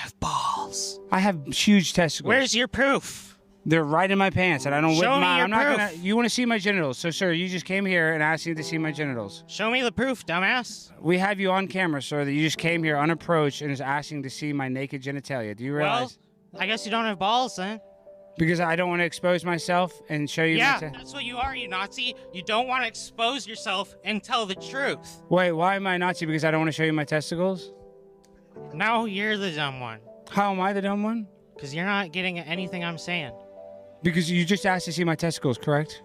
have balls. I have huge testicles. Where's your proof? They're right in my pants, and I don't whip Show me mine. your I'm not proof. gonna. You want to see my genitals? So, sir, you just came here and asked me to see my genitals. Show me the proof, dumbass. We have you on camera, sir. That you just came here unapproached and is asking to see my naked genitalia. Do you realize? Well, I guess you don't have balls then. Because I don't want to expose myself and show you. Yeah, that's what you are, you Nazi. You don't want to expose yourself and tell the truth. Wait, why am I Nazi? Because I don't want to show you my testicles? No, you're the dumb one. How am I the dumb one? Because you're not getting anything I'm saying. Because you just asked to see my testicles, correct?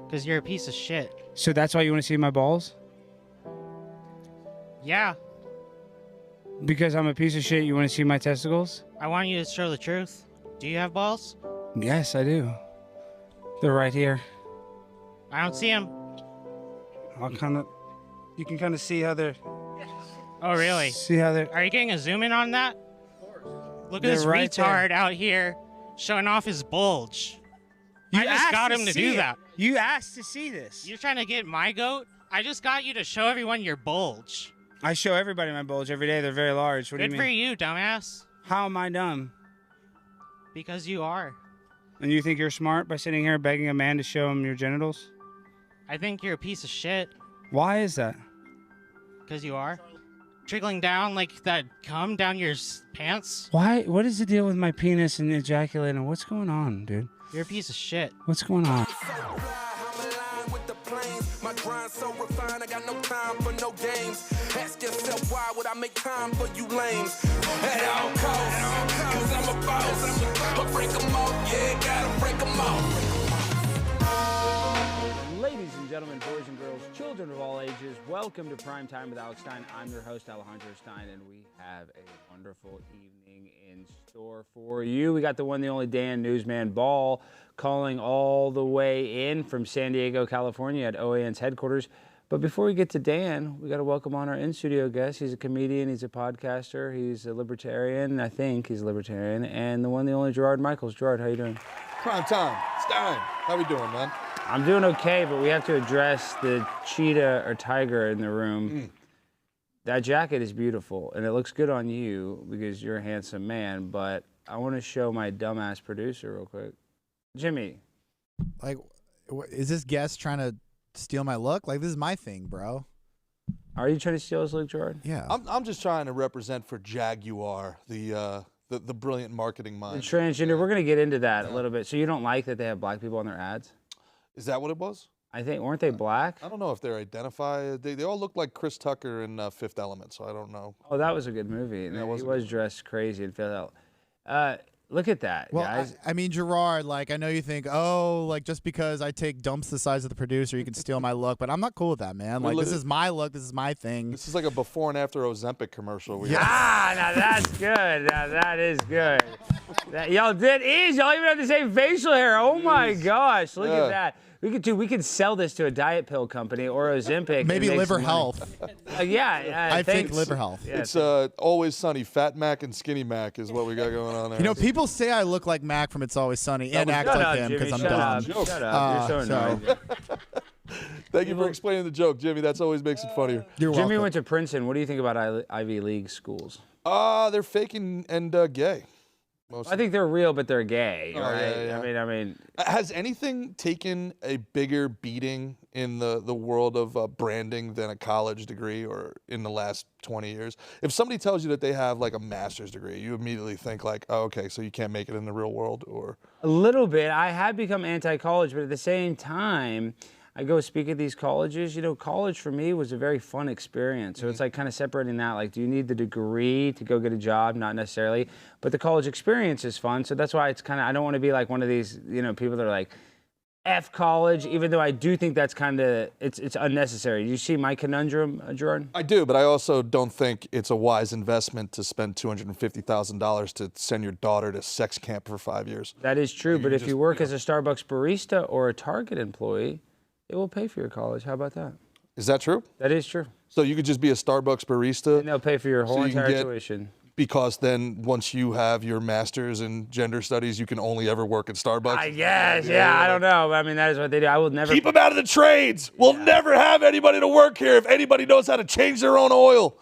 Because you're a piece of shit. So that's why you want to see my balls? Yeah, Because I'm a piece of shit, you want to see my testicles? I want you to show the truth. Do you have balls? Yes, I do. They're right here. I don't see them. You can kind of see how they're. Oh, really? See how they're. Are you getting a zoom in on that? Look at this They're right retard out here showing off his bulge. I just got him to do that. You asked to see this. You're trying to get my goat? I just got you to show everyone your bulge. I show everybody my bulge every day. They're very large. What do you Good mean? for you, dumbass. How am I dumb? Because you are. And you think you're smart by sitting here begging a man to show him your genitals? I think you're a piece of shit. Why is that? Because you are. Trickling down like that cum down your pants. Why? What is the deal with my penis and ejaculating? What's going on, dude? You're a piece of shit. What's going on? My grind so refined, I got no time for no games. Ask yourself why would I make time for you lames? At all costs, cause I'm a boss. I'll break them off, yeah, gotta break them off. Ladies and gentlemen, boys and girls, children of all ages, welcome to Prime Time with Alex Stein. I'm your host, Alejandro Stein, and we have a wonderful evening in store for you. We got the one, the only Dan Newsman Ball calling all the way in from San Diego, California at OAN's headquarters. But before we get to Dan, we got to welcome on our in-studio guest. He's a comedian, he's a podcaster, he's a libertarian. I think he's a libertarian. And the one, the only Gerard Michaels. Gerard, how you doing? Prime time. Stein, how we doing, man? I'm doing okay, but we have to address the cheetah or tiger in the room. That jacket is beautiful, and it looks good on you because you're a handsome man, but I want to show my dumbass producer real quick. Jimmy. Like, is this guest trying to steal my look? Like, this is my thing, bro. Are you trying to steal his look, Gerard? Yeah. I'm just trying to represent for Jaguar, the brilliant marketing The mind. transgender, we're going to get into that a little bit. So you don't like that they have black people on their ads? Is that what it was? I think, weren't they black? I don't know if they're identified. They all look like Chris Tucker in Fifth Element, so I don't know. Oh, that was a good movie. And Yeah, it he was was a good dressed crazy and filled out. Look at that, Well, guys. I mean, Gerard, like, I know you think, oh, like, just because I take dumps the size of the producer, you can steal my look, but I'm not cool with that, man. Like, this is my look. This is my thing. This is like a before and after Ozempic commercial. Now that's good. Now that is good. Y'all did ease. Y'all even have the same facial hair. Oh my gosh, look at that. We could sell this to a diet pill company or Ozempic. Maybe and make liver some money. health. I think liver health. Yeah, It's Always Sunny. Fat Mac and Skinny Mac is what we got going on there. You know, people say I look like Mac from It's Always Sunny and act Shut like up, him Jimmy. because I'm Shut dumb. up. Shut up. You're so annoying. Thank you for explaining the joke, Jimmy. That's always makes it funnier. You're Jimmy welcome. went to Princeton. What do you think about Ivy League schools? They're fake and gay. I think they're real, but they're gay, Oh, right? yeah. I mean, Has anything taken a bigger beating in the world of branding than a college degree or in the last 20 years? If somebody tells you that they have like a master's degree, you immediately think like, oh, okay, so you can't make it in the real world, or? a little bit. I have become anti-college, but at the same time, I go speak at these colleges. You know, college for me was a very fun experience. So it's like kind of separating that. Like, do you need the degree to go get a job? Not necessarily. But the college experience is fun. So that's why it's kind of, I don't want to be like one of these, you know, people that are like, F college, even though I do think that's kind of, it's unnecessary. You see my conundrum, Gerard? I do, but I also don't think it's a wise investment to spend $250,000 to send your daughter to sex camp for 5 years. That is true. But if you work as a Starbucks barista or a Target employee, it will pay for your college. How about that? Is that true? That is true. So you could just be a Starbucks barista? And they'll pay for your whole So you can entire get- tuition. Because then once you have your master's in gender studies, you can only ever work at Starbucks? I guess, yeah, I don't know. I mean, that is what they do. I will never. Keep them out of the trades. We'll never have anybody to work here if anybody knows how to change their own oil.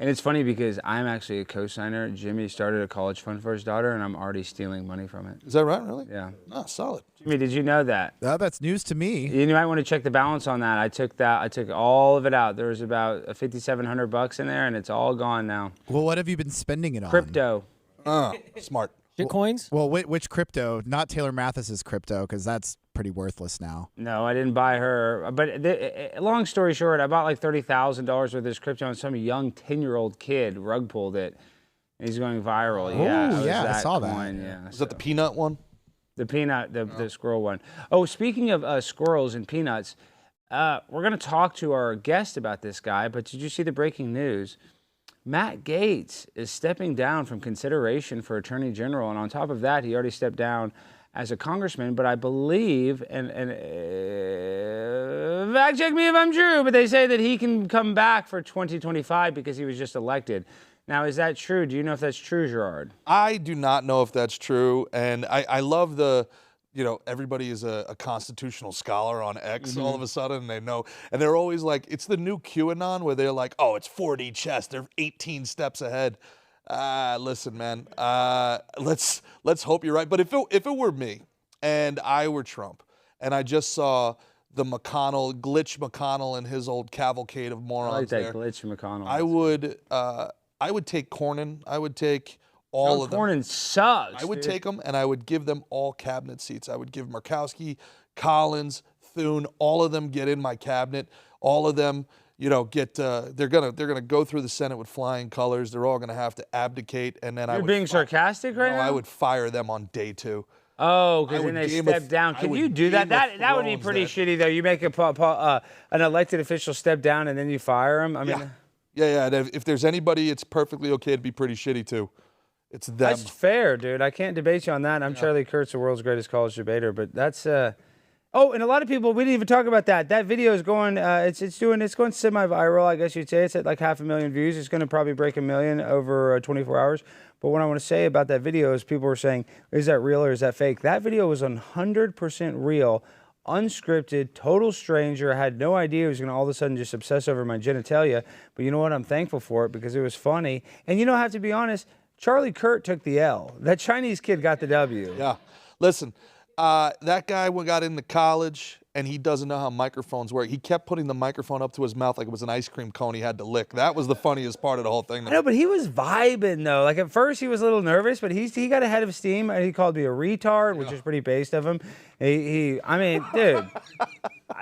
And it's funny because I'm actually a co-signer. Jimmy started a college fund for his daughter, and I'm already stealing money from it. Is that right? Really? Yeah. Oh, solid. Jimmy, did you know that? Oh, that's news to me. You might want to check the balance on that. I took all of it out. There was about $5,700 in there, and it's all gone now. Well, what have you been spending it on? Crypto. Smart. Shitcoins? Well, which crypto? Not Taylor Mathis's crypto, because that's pretty worthless now. No, I didn't buy her. But long story short, I bought like $30,000 worth of this crypto, and some young 10-year-old kid rug pulled it. And he's going viral. I saw that. Coin, yeah. Is that the peanut one? The peanut, the squirrel one. Oh, speaking of squirrels and peanuts, we're going to talk to our guest about this guy, but did you see the breaking news? Matt Gaetz is stepping down from consideration for Attorney General, and on top of that, he already stepped down as a congressman, but I believe, and fact check me if I'm true, but they say that he can come back for 2025 because he was just elected. Now, is that true? Do you know if that's true, Gerard? I do not know if that's true, and I love everybody is a constitutional scholar on X all of a sudden, and they know, and they're always like, it's the new QAnon where they're like, oh, it's 4D chess, they're 18 steps ahead. Listen, man, let's hope you're right. But if it were me and I were Trump and I just saw the Glitch McConnell and his old cavalcade of morons I like that there, Glitch McConnell. I would take Cornyn. I would take all of them. Cornyn sucks. I would take them and I would give them all cabinet seats. I would give Murkowski, Collins, Thune, all of them get in my cabinet. All of them, get they're gonna go through the Senate with flying colors. They're all gonna have to abdicate, and then You're being sarcastic right now? I would fire them on day 2. Oh, because then they step down. Can you do that? That would be pretty shitty, though. You make an elected official step down and then you fire him. I mean, yeah. And if there's anybody, it's perfectly okay to be pretty shitty too. It's them. That's fair, dude. I can't debate you on that. I'm Charlie Kurtz, the world's greatest college debater, but that's Oh, and a lot of people, we didn't even talk about that. That video is going, it's going semi-viral, I guess you'd say. It's at like 500,000 views. It's going to probably break 1 million over 24 hours. But what I want to say about that video is people were saying, is that real or is that fake? That video was 100% real, unscripted, total stranger. I had no idea he was going to all of a sudden just obsess over my genitalia. But you know what? I'm thankful for it because it was funny. And I have to be honest, Charlie Kurt took the L. That Chinese kid got the W. Yeah. Listen. That guy got into college, and he doesn't know how microphones work. He kept putting the microphone up to his mouth like it was an ice cream cone he had to lick. That was the funniest part of the whole thing. I know, but he was vibing, though. Like, at first, he was a little nervous, but he got ahead of steam. He called me a retard, which is pretty based of him. I mean, dude.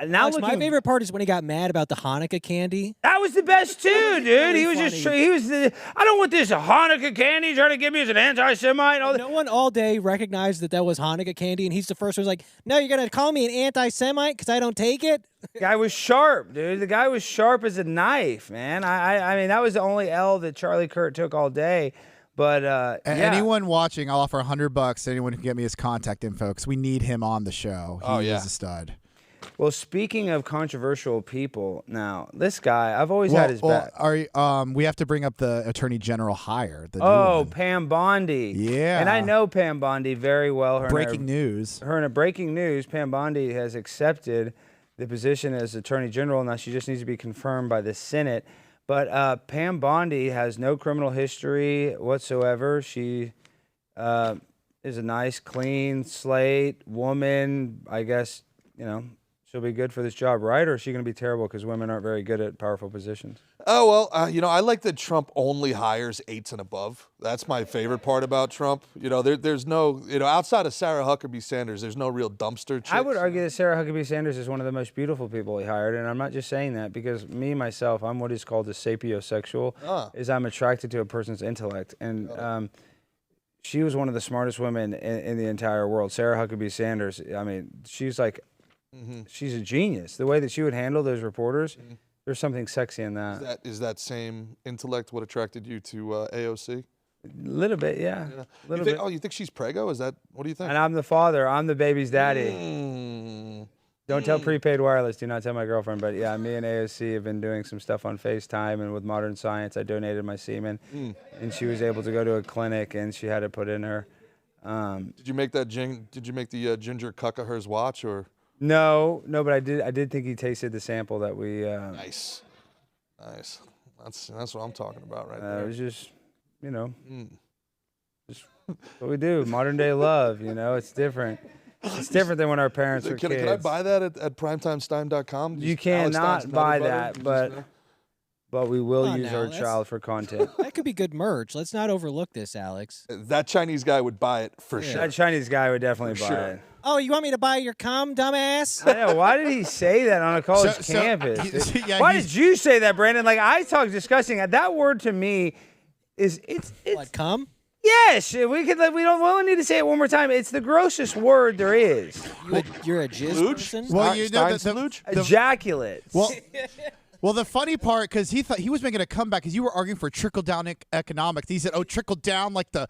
Now Alex, my favorite part is when he got mad about the Hanukkah candy. That was the best too, dude. Really he was funny. I don't want this Hanukkah candy trying to give me as an anti-Semite. No one all day recognized that was Hanukkah candy, and he's the first one who's like, no, you're going to call me an anti-Semite because I don't take it? The guy was sharp, dude. The guy was sharp as a knife, man. I mean, that was the only L that Charlie Kurt took all day. But anyone watching, I'll offer $100 to anyone who can get me his contact info because we need him on the show. He is a stud. Well, speaking of controversial people, now this guy, I've always had his back. We have to bring up the Attorney General hire. Pam Bondi. Yeah, and I know Pam Bondi very well. Breaking news. Pam Bondi has accepted the position as Attorney General. Now she just needs to be confirmed by the Senate. But Pam Bondi has no criminal history whatsoever. She is a nice, clean slate woman. I guess she'll be good for this job, right? Or is she going to be terrible because women aren't very good at powerful positions? Oh, well, I like that Trump only hires 8s and above. That's my favorite part about Trump. There's no, outside of Sarah Huckabee Sanders, there's no real dumpster chicks. I would argue that Sarah Huckabee Sanders is one of the most beautiful people he hired, and I'm not just saying that because myself, I'm what is called a sapiosexual, is I'm attracted to a person's intellect. And she was one of the smartest women in the entire world. Sarah Huckabee Sanders, I mean, she's like, she's a genius. The way that she would handle those reporters, there's something sexy in that. Is that same intellect what attracted you to AOC? A little bit, yeah. Little bit. Oh, you think she's preggo? What do you think? And I'm the father. I'm the baby's daddy. Don't tell prepaid wireless. Do not tell my girlfriend. But yeah, me and AOC have been doing some stuff on FaceTime, and with modern science, I donated my semen, and she was able to go to a clinic, and she had it put in her. Did you make the ginger cuck of hers watch or? No, but I did think he tasted the sample that we. Nice. That's what I'm talking about right It there. was just, just what we do. Modern day love, it's different. It's different than when our parents were Can kids. I buy that at primetimestein.com? You cannot buy that, but we will use our child for content. That could be good merch. Let's not overlook this, Alex. That Chinese guy would buy it for sure. That Chinese guy would definitely buy it. Oh, you want me to buy your cum, dumbass? I know. Why did he say that on a college campus? Why did you say that, Brandon? Like, I talk disgusting. That word to me is it's what, cum? Yes, we don't need to say it one more time. It's the grossest word there is. You're a jizz person? Well, you know that ejaculate. Well, the funny part, because he thought he was making a comeback, because you were arguing for trickle-down economics. He said, "Oh, trickle down like the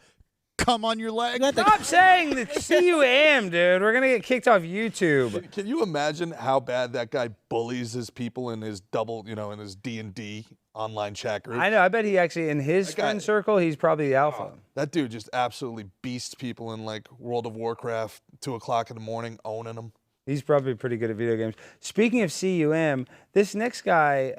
cum on your leg." Stop saying the cum, dude. We're gonna get kicked off YouTube. Can you imagine how bad that guy bullies his people in his in his D&D online chat group? I know. I bet he actually, in his friend circle, he's probably the alpha. That dude just absolutely beasts people in like World of Warcraft, 2 o'clock in the morning, owning them. He's probably pretty good at video games. Speaking of cum, this next guy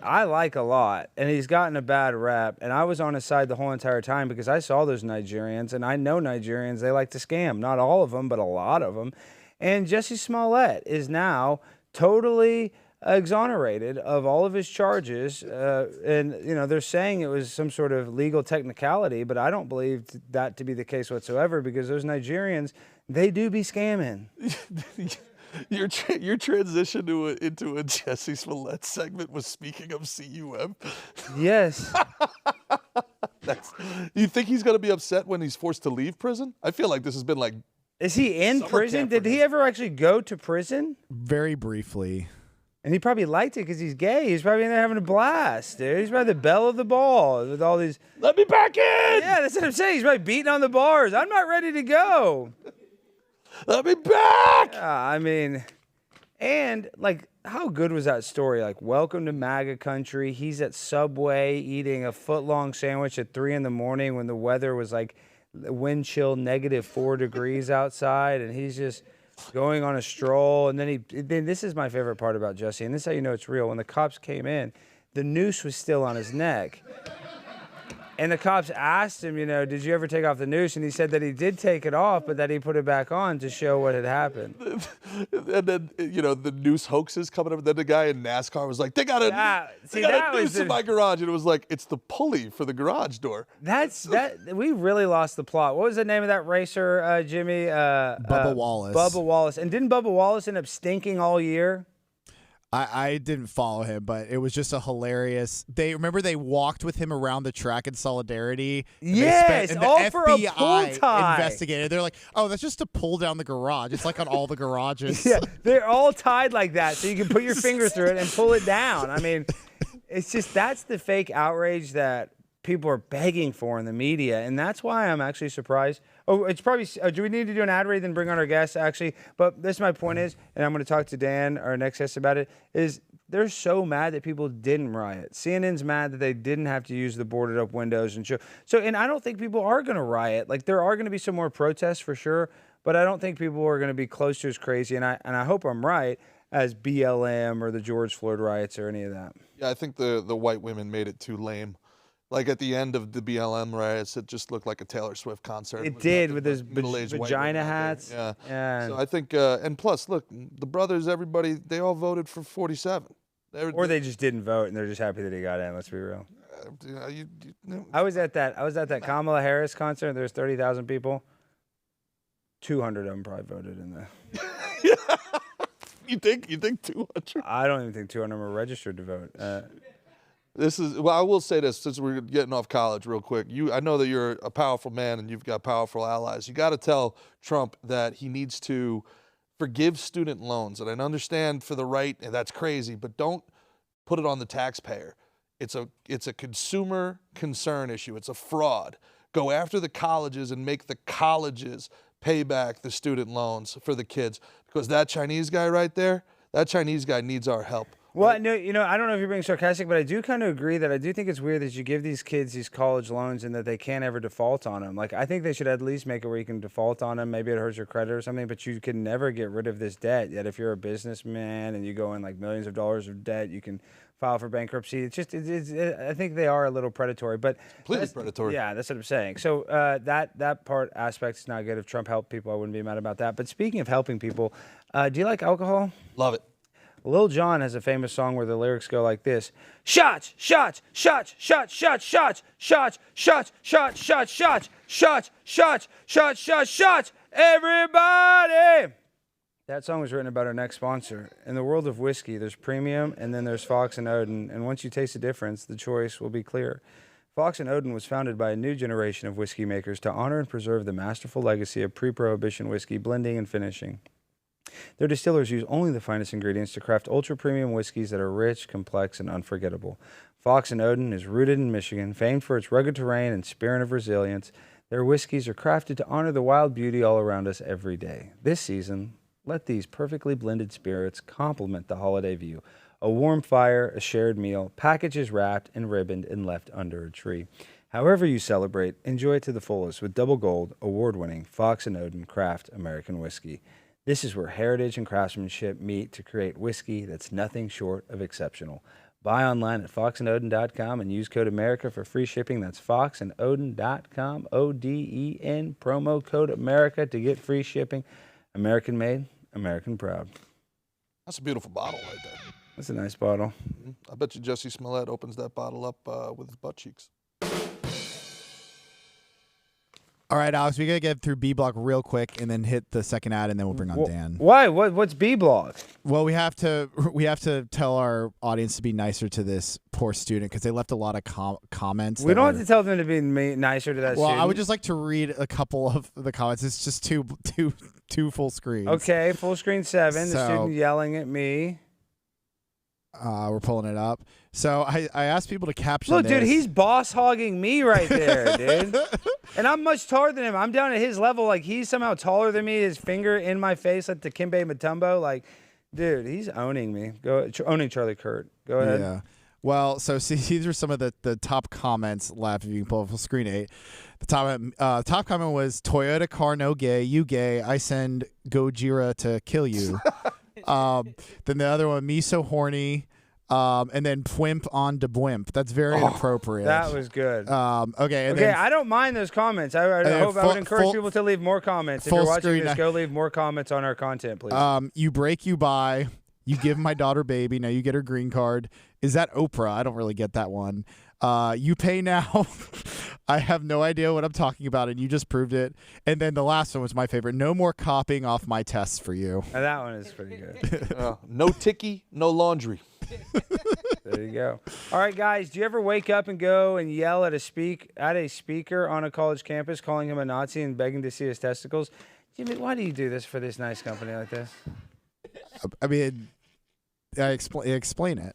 I like a lot, and he's gotten a bad rap. And I was on his side the whole entire time because I saw those Nigerians, and I know Nigerians, they like to scam. Not all of them, but a lot of them. And Jussie Smollett is now totally exonerated of all of his charges. And, they're saying it was some sort of legal technicality, but I don't believe that to be the case whatsoever because those Nigerians, they do be scamming. Your transition into a Jussie Smollett segment was speaking of cum. Yes. You think he's going to be upset when he's forced to leave prison? I feel like this has been like. Is he in prison? Did he ever actually go to prison? Very briefly. And he probably liked it because he's gay. He's probably in there having a blast, dude. He's probably the belle of the ball with all these. Let me back in! Yeah, that's what I'm saying. He's probably beating on the bars. I'm not ready to go. Let me back! And like, how good was that story? Like, welcome to MAGA country. He's at Subway eating a foot-long sandwich at 3 a.m. when the weather was like wind chill -4 degrees outside, and he's just going on a stroll. And then this is my favorite part about Jussie, and this is how you know it's real. When the cops came in, the noose was still on his neck. And the cops asked him, did you ever take off the noose? And he said that he did take it off, but that he put it back on to show what had happened. And then, the noose hoaxes coming up. And then the guy in NASCAR was like, they got a noose in my garage. And it was like, it's the pulley for the garage door. We really lost the plot. What was the name of that racer, Jimmy? Bubba Wallace. Bubba Wallace. And didn't Bubba Wallace end up stinking all year? I didn't follow him, but it was just a hilarious. They walked with him around the track in solidarity. Yes, and the all FBI for a pull tie. Investigated. They're like, oh, that's just to pull down the garage. It's like on all the garages. Yeah, they're all tied like that, so you can put your finger through it and pull it down. I mean, it's just that's the fake outrage that people are begging for in the media, and that's why I'm actually surprised. Oh, it's probably. Do we need to do an ad read then bring on our guests? Actually, but this my point is, and I'm going to talk to Dan, our next guest, about it. Is they're so mad that people didn't riot. CNN's mad that they didn't have to use the boarded up windows and show. So, and I don't think people are going to riot. Like there are going to be some more protests for sure, but I don't think people are going to be close to as crazy. And I hope I'm right as BLM or the George Floyd riots or any of that. Yeah, I think the white women made it too lame. Like at the end of the BLM riots, it just looked like a Taylor Swift concert. It did with those vagina hats. Yeah. So I think, and plus, look, the brothers, everybody, they all voted for 47. Or they just didn't vote and they're just happy that he got in. Let's be real. I was at that Kamala Harris concert. And there's 30,000 people. 200 of them probably voted in there. You think 200? I don't even think 200 of them are registered to vote. I will say this since we're getting off college real quick. I know that you're a powerful man and you've got powerful allies. You got to tell Trump that he needs to forgive student loans. And I understand for the right, and that's crazy, but don't put it on the taxpayer. It's a consumer concern issue. It's a fraud. Go after the colleges and make the colleges pay back the student loans for the kids. Because that Chinese guy right there, that Chinese guy needs our help. Well, no, I don't know if you're being sarcastic, but I do kind of agree that I do think it's weird that you give these kids these college loans and that they can't ever default on them. Like, I think they should at least make it where you can default on them. Maybe it hurts your credit or something, but you can never get rid of this debt. Yet if you're a businessman and you go in like millions of dollars of debt, you can file for bankruptcy. It's just, I think they are a little predatory, but Completely predatory. Yeah, that's what I'm saying. So that part aspect is not good. If Trump helped people, I wouldn't be mad about that. But speaking of helping people, do you like alcohol? Love it. Lil Jon has a famous song where the lyrics go like this: shots, shots, shots, shots, shots, shots, shots, shots, shots, shots, shots, shots, shots, shots, shots, shots, everybody. That song was written about our next sponsor. In the world of whiskey, there's premium and then there's Fox and Oden, and once you taste the difference, the choice will be clear. Fox and Oden was founded by a new generation of whiskey makers to honor and preserve the masterful legacy of pre-prohibition whiskey blending and finishing. Their distillers use only the finest ingredients to craft ultra-premium whiskeys that are rich, complex, and unforgettable. Fox and Oden is rooted in Michigan, famed for its rugged terrain and spirit of resilience. Their whiskeys are crafted to honor the wild beauty all around us every day. This season, let these perfectly blended spirits complement the holiday view. A warm fire, a shared meal, packages wrapped and ribboned and left under a tree. However you celebrate, enjoy it to the fullest with double gold, award-winning Fox and Oden Craft American Whiskey. This is where heritage and craftsmanship meet to create whiskey that's nothing short of exceptional. Buy online at foxandoden.com and use code America for free shipping. That's foxandoden.com, O-D-E-N, promo code America to get free shipping. American made, American proud. That's a beautiful bottle right there. That's a nice bottle. I bet you Jesse Smollett opens that bottle up with his butt cheeks. All right, Alex, we got to get through B Block real quick and then hit the second ad, and then we'll bring on Dan. Why? What's B Block? Well, we have to tell our audience to be nicer to this poor student because they left a lot of comments. We don't have to tell them to be nicer to that student. Well, I would just like to read a couple of the comments. It's just two full screens. Okay, full screen 7. The student yelling at me. We're pulling it up. So I asked people to caption Look, this. dude, he's boss hogging me right there, dude. And I'm much taller than him. I'm down at his level. Like, he's somehow taller than me. His finger in my face like the Kimbe Mutombo. Like, dude, he's owning me. Owning Charlie Kurt. Go ahead. Yeah. Well, so see, these are some of the top comments left. If you can pull up full screen 8. The top comment was, Toyota car no gay. You gay. I send Gojira to kill you. Then the other one, me so horny. And then Pwimp on de Bwimp. That's very inappropriate. That was good. Okay. And okay, then, I don't mind those comments. I would encourage people to leave more comments. If you're watching this, go leave more comments on our content, please. You break, you buy. You give my daughter baby. Now you get her green card. Is that Oprah? I don't really get that one. You pay now. I have no idea what I'm talking about, and you just proved it. And then the last one was my favorite. No more copying off my tests for you. Now, that one is pretty good. No ticky, no laundry. There you go. All right, guys. Do you ever wake up and go and yell at a speaker on a college campus, calling him a Nazi and begging to see his testicles? Jimmy, why do you do this for this nice company like this? I mean, explain it.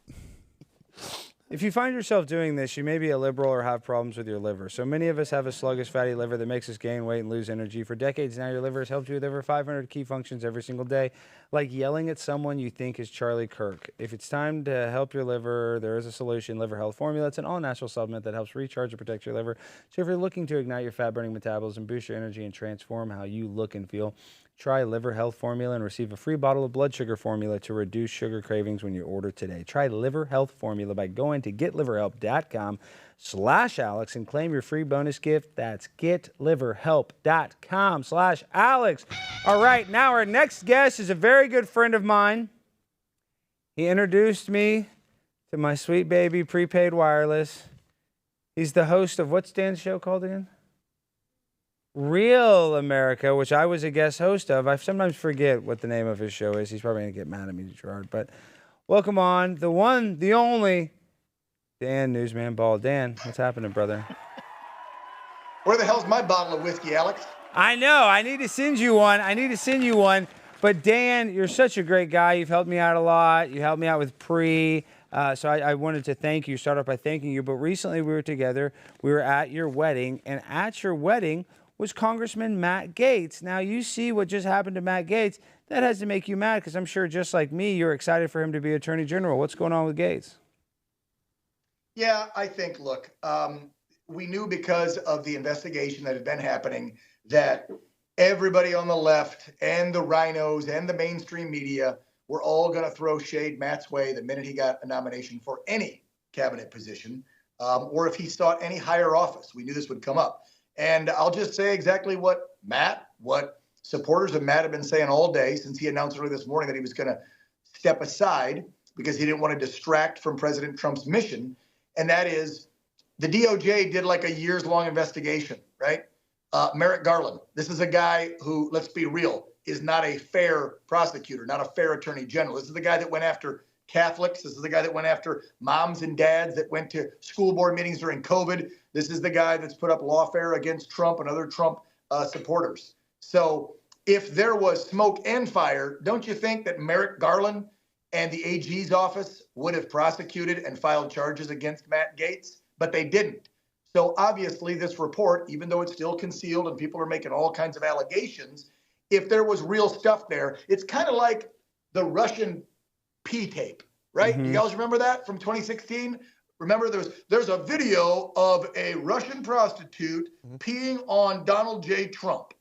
If you find yourself doing this, you may be a liberal or have problems with your liver. So many of us have a sluggish fatty liver that makes us gain weight and lose energy. For decades now, your liver has helped you with over 500 key functions every single day, like yelling at someone you think is Charlie Kirk. If it's time to help your liver, there is a solution, Liver Health Formula. It's an all-natural supplement that helps recharge and protect your liver. So if you're looking to ignite your fat-burning metabolism, boost your energy, and transform how you look and feel, try Liver Health Formula and receive a free bottle of blood sugar formula to reduce sugar cravings when you order today. Try Liver Health Formula by going to getliverhelp.com/Alex and claim your free bonus gift. That's getliverhelp.com/Alex. All right, now our next guest is a very good friend of mine. He introduced me to my sweet baby prepaid wireless. He's the host of, what's Dan's show called again? Real America, which I was a guest host of. I sometimes forget what the name of his show is. He's probably going to get mad at me, Gerard. But welcome on, the one, the only, Dan Newsman Ball. Dan, what's happening, brother? Where the hell's my bottle of whiskey, Alex? I know. I need to send you one. But Dan, you're such a great guy. You've helped me out a lot. You helped me out with so I wanted to thank you, start off by thanking you. But recently we were together. We were at your wedding. And at your wedding, was Congressman Matt Gaetz. Now, you see what just happened to Matt Gaetz. That has to make you mad because I'm sure just like me, you're excited for him to be Attorney General. What's going on with Gaetz? Yeah, I think, look, we knew because of the investigation that had been happening that everybody on the left and the rhinos and the mainstream media were all going to throw shade Matt's way the minute he got a nomination for any cabinet position, or if he sought any higher office. We knew this would come up. And I'll just say exactly what supporters of Matt have been saying all day since he announced early this morning that he was going to step aside because he didn't want to distract from President Trump's mission. And that is the DOJ did like a years-long investigation, right? Merrick Garland, this is a guy who, let's be real, is not a fair prosecutor, not a fair attorney general. This is the guy that went after Catholics. This is the guy that went after moms and dads that went to school board meetings during COVID. This is the guy that's put up lawfare against Trump and other Trump supporters. So if there was smoke and fire, don't you think that Merrick Garland and the AG's office would have prosecuted and filed charges against Matt Gaetz? But they didn't. So obviously this report, even though it's still concealed and people are making all kinds of allegations, if there was real stuff there, it's kind of like the Russian P tape, right? Mm-hmm. You guys remember that from 2016? Remember there's a video of a Russian prostitute peeing on Donald J. Trump.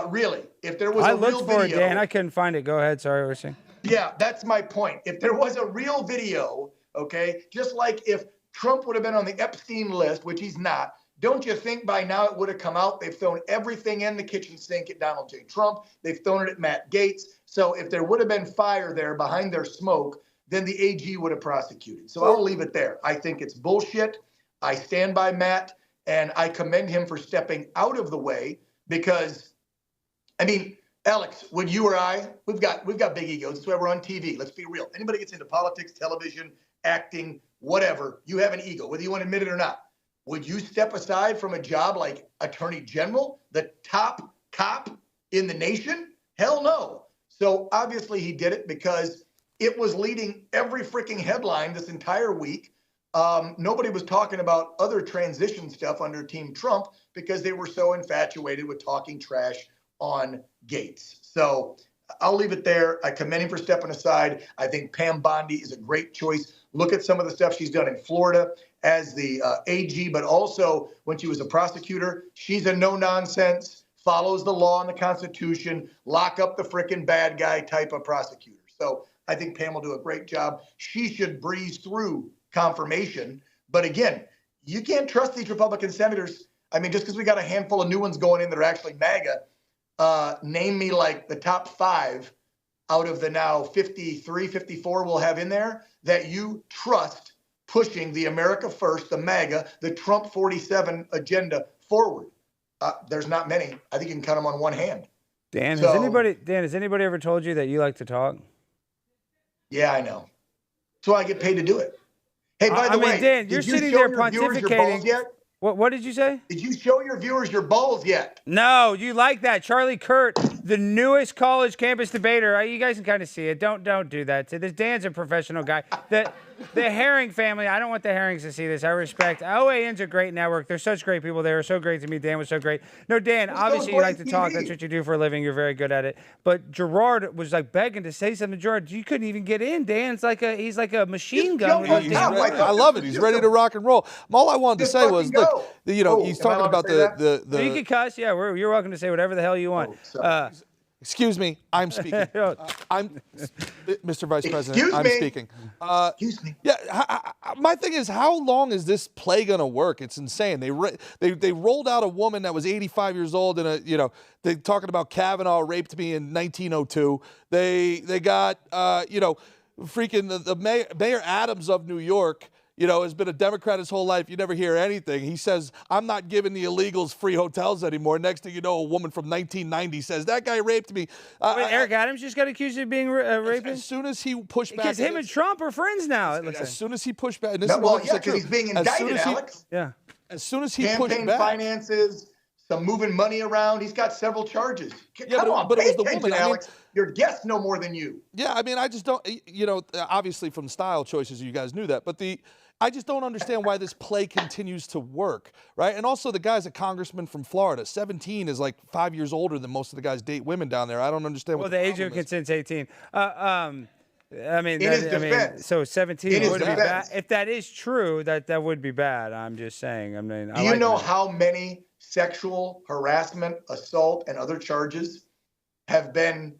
Really, if there was a real video. I looked for it, Dan. I couldn't find it. Go ahead. Sorry, we're saying. Yeah, that's my point. If there was a real video, okay, just like if Trump would have been on the Epstein list, which he's not, don't you think by now it would have come out? They've thrown everything in the kitchen sink at Donald J. Trump. They've thrown it at Matt Gaetz. So if there would have been fire there behind their smoke, then the AG would have prosecuted. So I'll leave it there. I think it's bullshit. I stand by Matt, and I commend him for stepping out of the way because, I mean, Alex, when you or I, we've got big egos. That's why we're on TV. Let's be real. Anybody gets into politics, television, acting, whatever, you have an ego, whether you want to admit it or not. Would you step aside from a job like Attorney General, the top cop in the nation? Hell no. So obviously he did it because it was leading every freaking headline this entire week. Nobody was talking about other transition stuff under Team Trump because they were so infatuated with talking trash on Gaetz. So I'll leave it there. I commend him for stepping aside. I think Pam Bondi is a great choice. Look at some of the stuff she's done in Florida as the AG, but also when she was a prosecutor. She's a no-nonsense, follows the law and the Constitution, lock up the frickin' bad guy type of prosecutor. So I think Pam will do a great job. She should breeze through confirmation. But again, you can't trust these Republican senators. I mean, just because we got a handful of new ones going in that are actually MAGA, name me like the top 5 out of the now 53, 54 we'll have in there that you trust pushing the America First, the MAGA, the Trump 47 agenda forward. There's not many. I think you can count them on one hand. Dan, has anybody ever told you that you like to talk? Yeah, I know. That's why I get paid to do it. Hey, by the way, Dan, you're sitting there pontificating. What did you say? Did you show your viewers your balls yet? No, you like that. Charlie Kurt, the newest college campus debater. You guys can kind of see it. Don't do that. This Dan's a professional guy. The Herring family, I don't want the Herrings to see this. I respect. OAN's a great network. They're such great people. They were so great to me. Dan was so great. No, Dan, obviously you like to talk. That's what you do for a living. You're very good at it. But Gerard was like begging to say something. Gerard, you couldn't even get in. Dan's he's like a machine gun. I love it. He's ready to rock and roll. All I wanted to say was, look, he's talking about the you can cuss. Yeah, you're welcome to say whatever the hell you want. Excuse me, I'm speaking. I'm Mr. Vice President. I'm speaking. Excuse me. Yeah, my thing is, how long is this play gonna work? It's insane. They rolled out a woman that was 85 years old, and they talking about Kavanaugh raped me in 1902. They got freaking the Mayor Adams of New York. Has been a Democrat his whole life. You never hear anything. He says, I'm not giving the illegals free hotels anymore. Next thing you know, a woman from 1990 says, that guy raped me. Wait, Eric Adams just got accused of being rapist? As soon as he pushed back. Because him and Trump are friends now. As soon as he pushed back. And because he's being indicted, Alex. Yeah. As soon as he pushed back. Campaign finances, some moving money around. He's got several charges. But it was the woman. Alex. Your guests know more than you. Yeah, I mean, I just don't, you know, obviously from style choices, you guys knew that, but I just don't understand why this play continues to work, right? And also the guy's a congressman from Florida. 17 is like 5 years older than most of the guys date women down there. I don't understand what the age of consent's 18. So 17 would be bad. If that is true, that would be bad. I'm just saying. I mean, do you know how many sexual harassment, assault, and other charges have been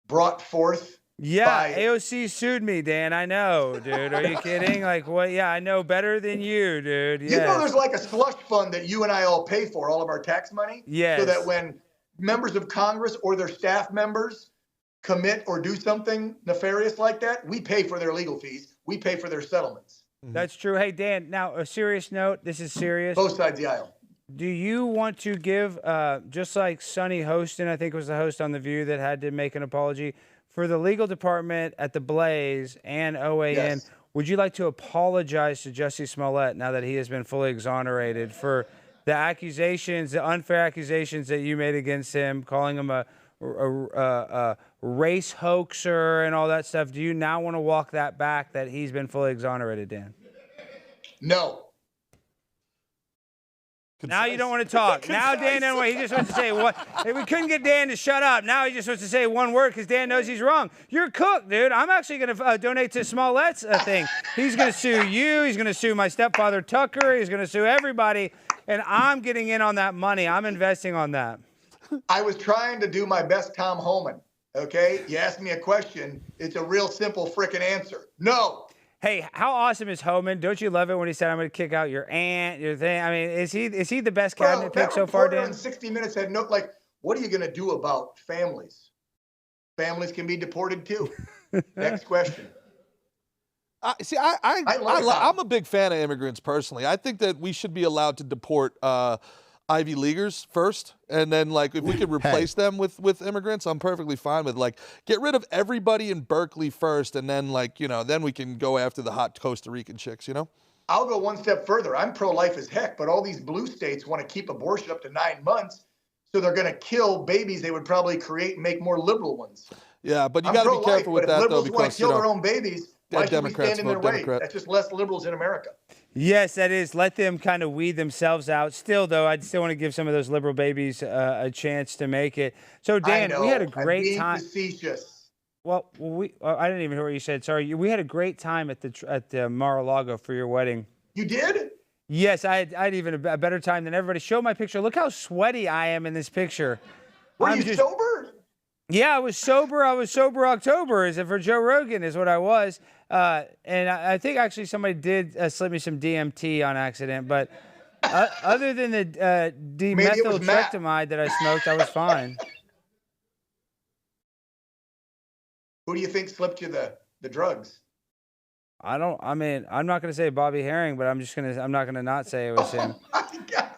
brought forth? Yeah, AOC sued me, Dan. I know, dude. Are you kidding? Like, what? Yeah, I know better than you, dude. Yes. You know there's like a slush fund that you and I all pay for, all of our tax money? Yes. So that when members of Congress or their staff members commit or do something nefarious like that, we pay for their legal fees. We pay for their settlements. That's true. Hey, Dan, now a serious note. This is serious. Both sides of the aisle. Do you want to give, just like Sonny Hostin, I think was the host on The View that had to make an apology, for the legal department at the Blaze and OAN, Yes. would you like to apologize to Jussie Smollett now that he has been fully exonerated for the accusations, the unfair accusations that you made against him, calling him a race hoaxer and all that stuff? Do you now want to walk that back that he's been fully exonerated, Dan? No. Now you don't want to talk. Now Dan, he just wants to say what? We couldn't get Dan to shut up. Now he just wants to say one word because Dan knows he's wrong. You're cooked, dude. I'm actually going to donate to Smollett's thing. He's going to sue you. He's going to sue my stepfather Tucker. He's going to sue everybody, and I'm getting in on that money. I'm investing on that. I was trying to do my best Tom Homan, okay? You asked me a question. It's a real simple frickin' answer. No. Hey, how awesome is Homan? Don't you love it when he said, "I'm going to kick out your aunt, your thing"? I mean, is he the best cabinet pick so far, Dan? In 60 Minutes had no, like, what are you going to do about families? Families can be deported too. Next question. I'm a big fan of immigrants personally. I think that we should be allowed to deport Ivy Leaguers first, and then like if we could replace them with immigrants, I'm perfectly fine with like get rid of everybody in Berkeley first, and then like then we can go after the hot Costa Rican chicks. I'll go one step further. I'm pro-life as heck, but all these blue states want to keep abortion up to 9 months, so they're going to kill babies they would probably create and make more liberal ones. Yeah, but you got to be careful with that though, because if liberals want to kill their own babies, why should we stand in their way? Democrat. That's just less liberals in America. Yes, that is. Let them kind of weed themselves out. Still, though, I'd still want to give some of those liberal babies a chance to make it. So, Dan, we had a great time. Facetious. Well, I didn't even hear what you said. Sorry. We had a great time at the Mar-a-Lago for your wedding. You did? Yes, I had even a better time than everybody. Show my picture. Look how sweaty I am in this picture. Were you sober? Yeah, I was sober. I was sober October, is it for Joe Rogan, is what I was. And I think actually somebody did slip me some DMT on accident, but other than the dimethyltryptamide that I smoked, I was fine. Who do you think slipped you the drugs? I'm not going to say Bobby Herring, but I'm not going to not say it was him.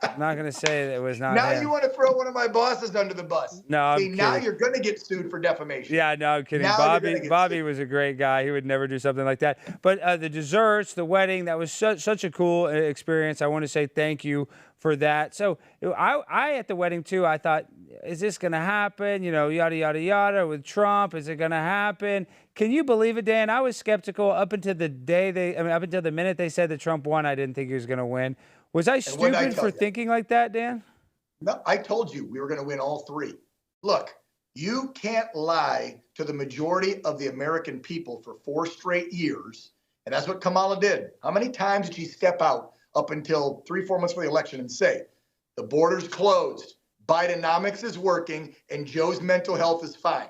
I'm not going to say that it was not him. You want to throw one of my bosses under the bus. No, now you're going to get sued for defamation. Yeah, no, I'm kidding. Bobby was a great guy. He would never do something like that. But the desserts, the wedding, that was such a cool experience. I want to say thank you for that. So I at the wedding too, I thought, is this going to happen? Yada, yada, yada with Trump. Is it going to happen? Can you believe it, Dan? I was skeptical up until the minute they said that Trump won. I didn't think he was going to win. Was I stupid for thinking like that, Dan? No, I told you we were going to win all three. Look, you can't lie to the majority of the American people for 4 straight years. And that's what Kamala did. How many times did she step out up until 3-4 months before the election and say, the border's closed, Bidenomics is working, and Joe's mental health is fine?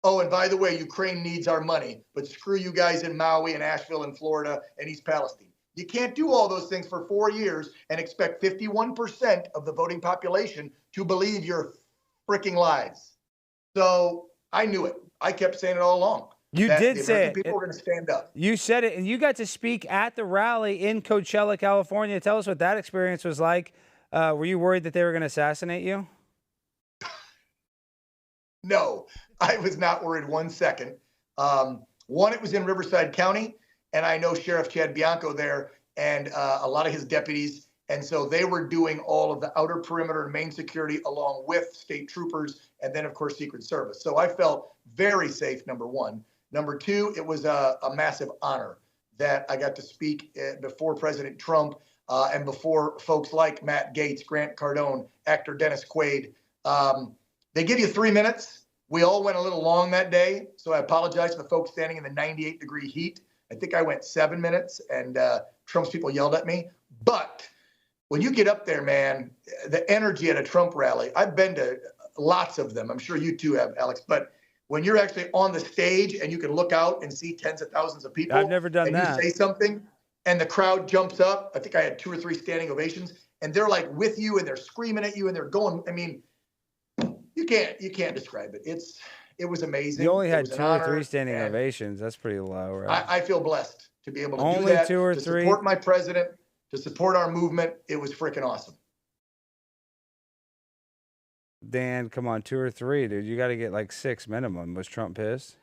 Oh, and by the way, Ukraine needs our money, but screw you guys in Maui and Asheville and Florida and East Palestine. You can't do all those things for 4 years and expect 51% of the voting population to believe your freaking lies. So I knew it. I kept saying it all along. You did say it. People were going to stand up. You said it, and you got to speak at the rally in Coachella, California. Tell us what that experience was like. Were you worried that they were going to assassinate you? No, I was not worried 1 second. One, it was in Riverside County. And I know Sheriff Chad Bianco there and a lot of his deputies. And so they were doing all of the outer perimeter and main security along with state troopers and then, of course, Secret Service. So I felt very safe, number one. Number two, it was a massive honor that I got to speak before President Trump and before folks like Matt Gaetz, Grant Cardone, actor Dennis Quaid. They give you 3 minutes. We all went a little long that day, so I apologize to the folks standing in the 98-degree heat. I think I went 7 minutes, and Trump's people yelled at me. But when you get up there, man, the energy at a Trump rally, I've been to lots of them. I'm sure you too have, Alex. But when you're actually on the stage and you can look out and see tens of thousands of people, I've never done and that. You say something, and the crowd jumps up. I think I had 2 or 3 standing ovations, and they're like with you, and they're screaming at you, and they're going. I mean, you can't describe it. It was amazing. You only had 2 or 3 honor, standing ovations. That's pretty low, right? I feel blessed to be able to Only do that. 2 or to 3? Support my president, to support our movement. It was freaking awesome. Dan, come on, 2 or 3, dude. You got to get like 6 minimum. Was Trump pissed?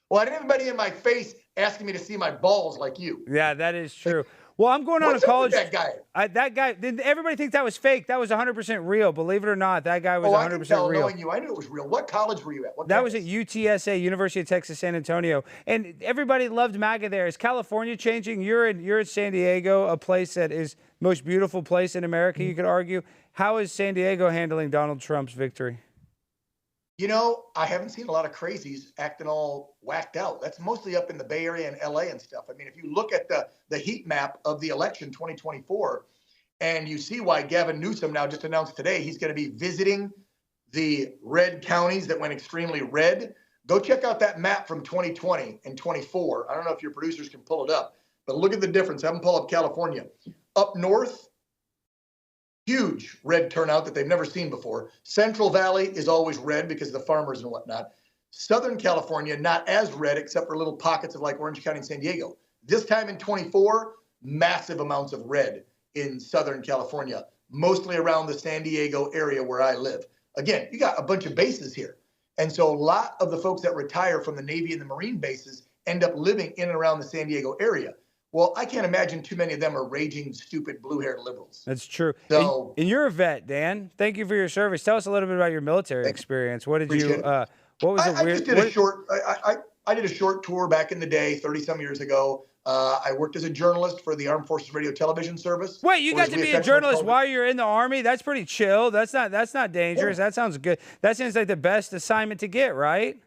Well, I didn't have anybody in my face asking me to see my balls like you. Yeah, that is true. Well, I'm going on What's a up college. with that guy? That guy. Everybody thinks that was fake. That was 100% real. Believe it or not, that guy was 100% I can tell, real. knowing you, I knew it was real. What college were you at? What That was campus? at UTSA, University of Texas, San Antonio, and everybody loved MAGA there. Is California changing? You're in San Diego, a place that is most beautiful place in America. You could argue. How is San Diego handling Donald Trump's victory? You know, I haven't seen a lot of crazies acting all whacked out. That's mostly up in the Bay Area and LA and stuff. I mean, if you look at the heat map of the election 2024, and you see why Gavin Newsom now just announced today he's going to be visiting the red counties that went extremely red. Go check out that map from 2020 and 24. I don't know if your producers can pull it up, but look at the difference. Have them pull up California. Up north, huge red turnout that they've never seen before. Central Valley is always red because of the farmers and whatnot. Southern California, not as red except for little pockets of like Orange County and San Diego. This time in 24, massive amounts of red in Southern California, mostly around the San Diego area where I live. Again, you got a bunch of bases here. And so a lot of the folks that retire from the Navy and the Marine bases end up living in and around the San Diego area. Well, I can't imagine too many of them are raging, stupid, blue-haired liberals. That's true. So, and you're a vet, Dan. Thank you for your service. Tell us a little bit about your military experience. What did you? What was it weird? I did a short tour back in the day, 30-some years ago. I worked as a journalist for the Armed Forces Radio Television Service. Wait, you got to be a journalist while you're in the Army? That's pretty chill. That's not dangerous. Yeah. That sounds good. That seems like the best assignment to get, right?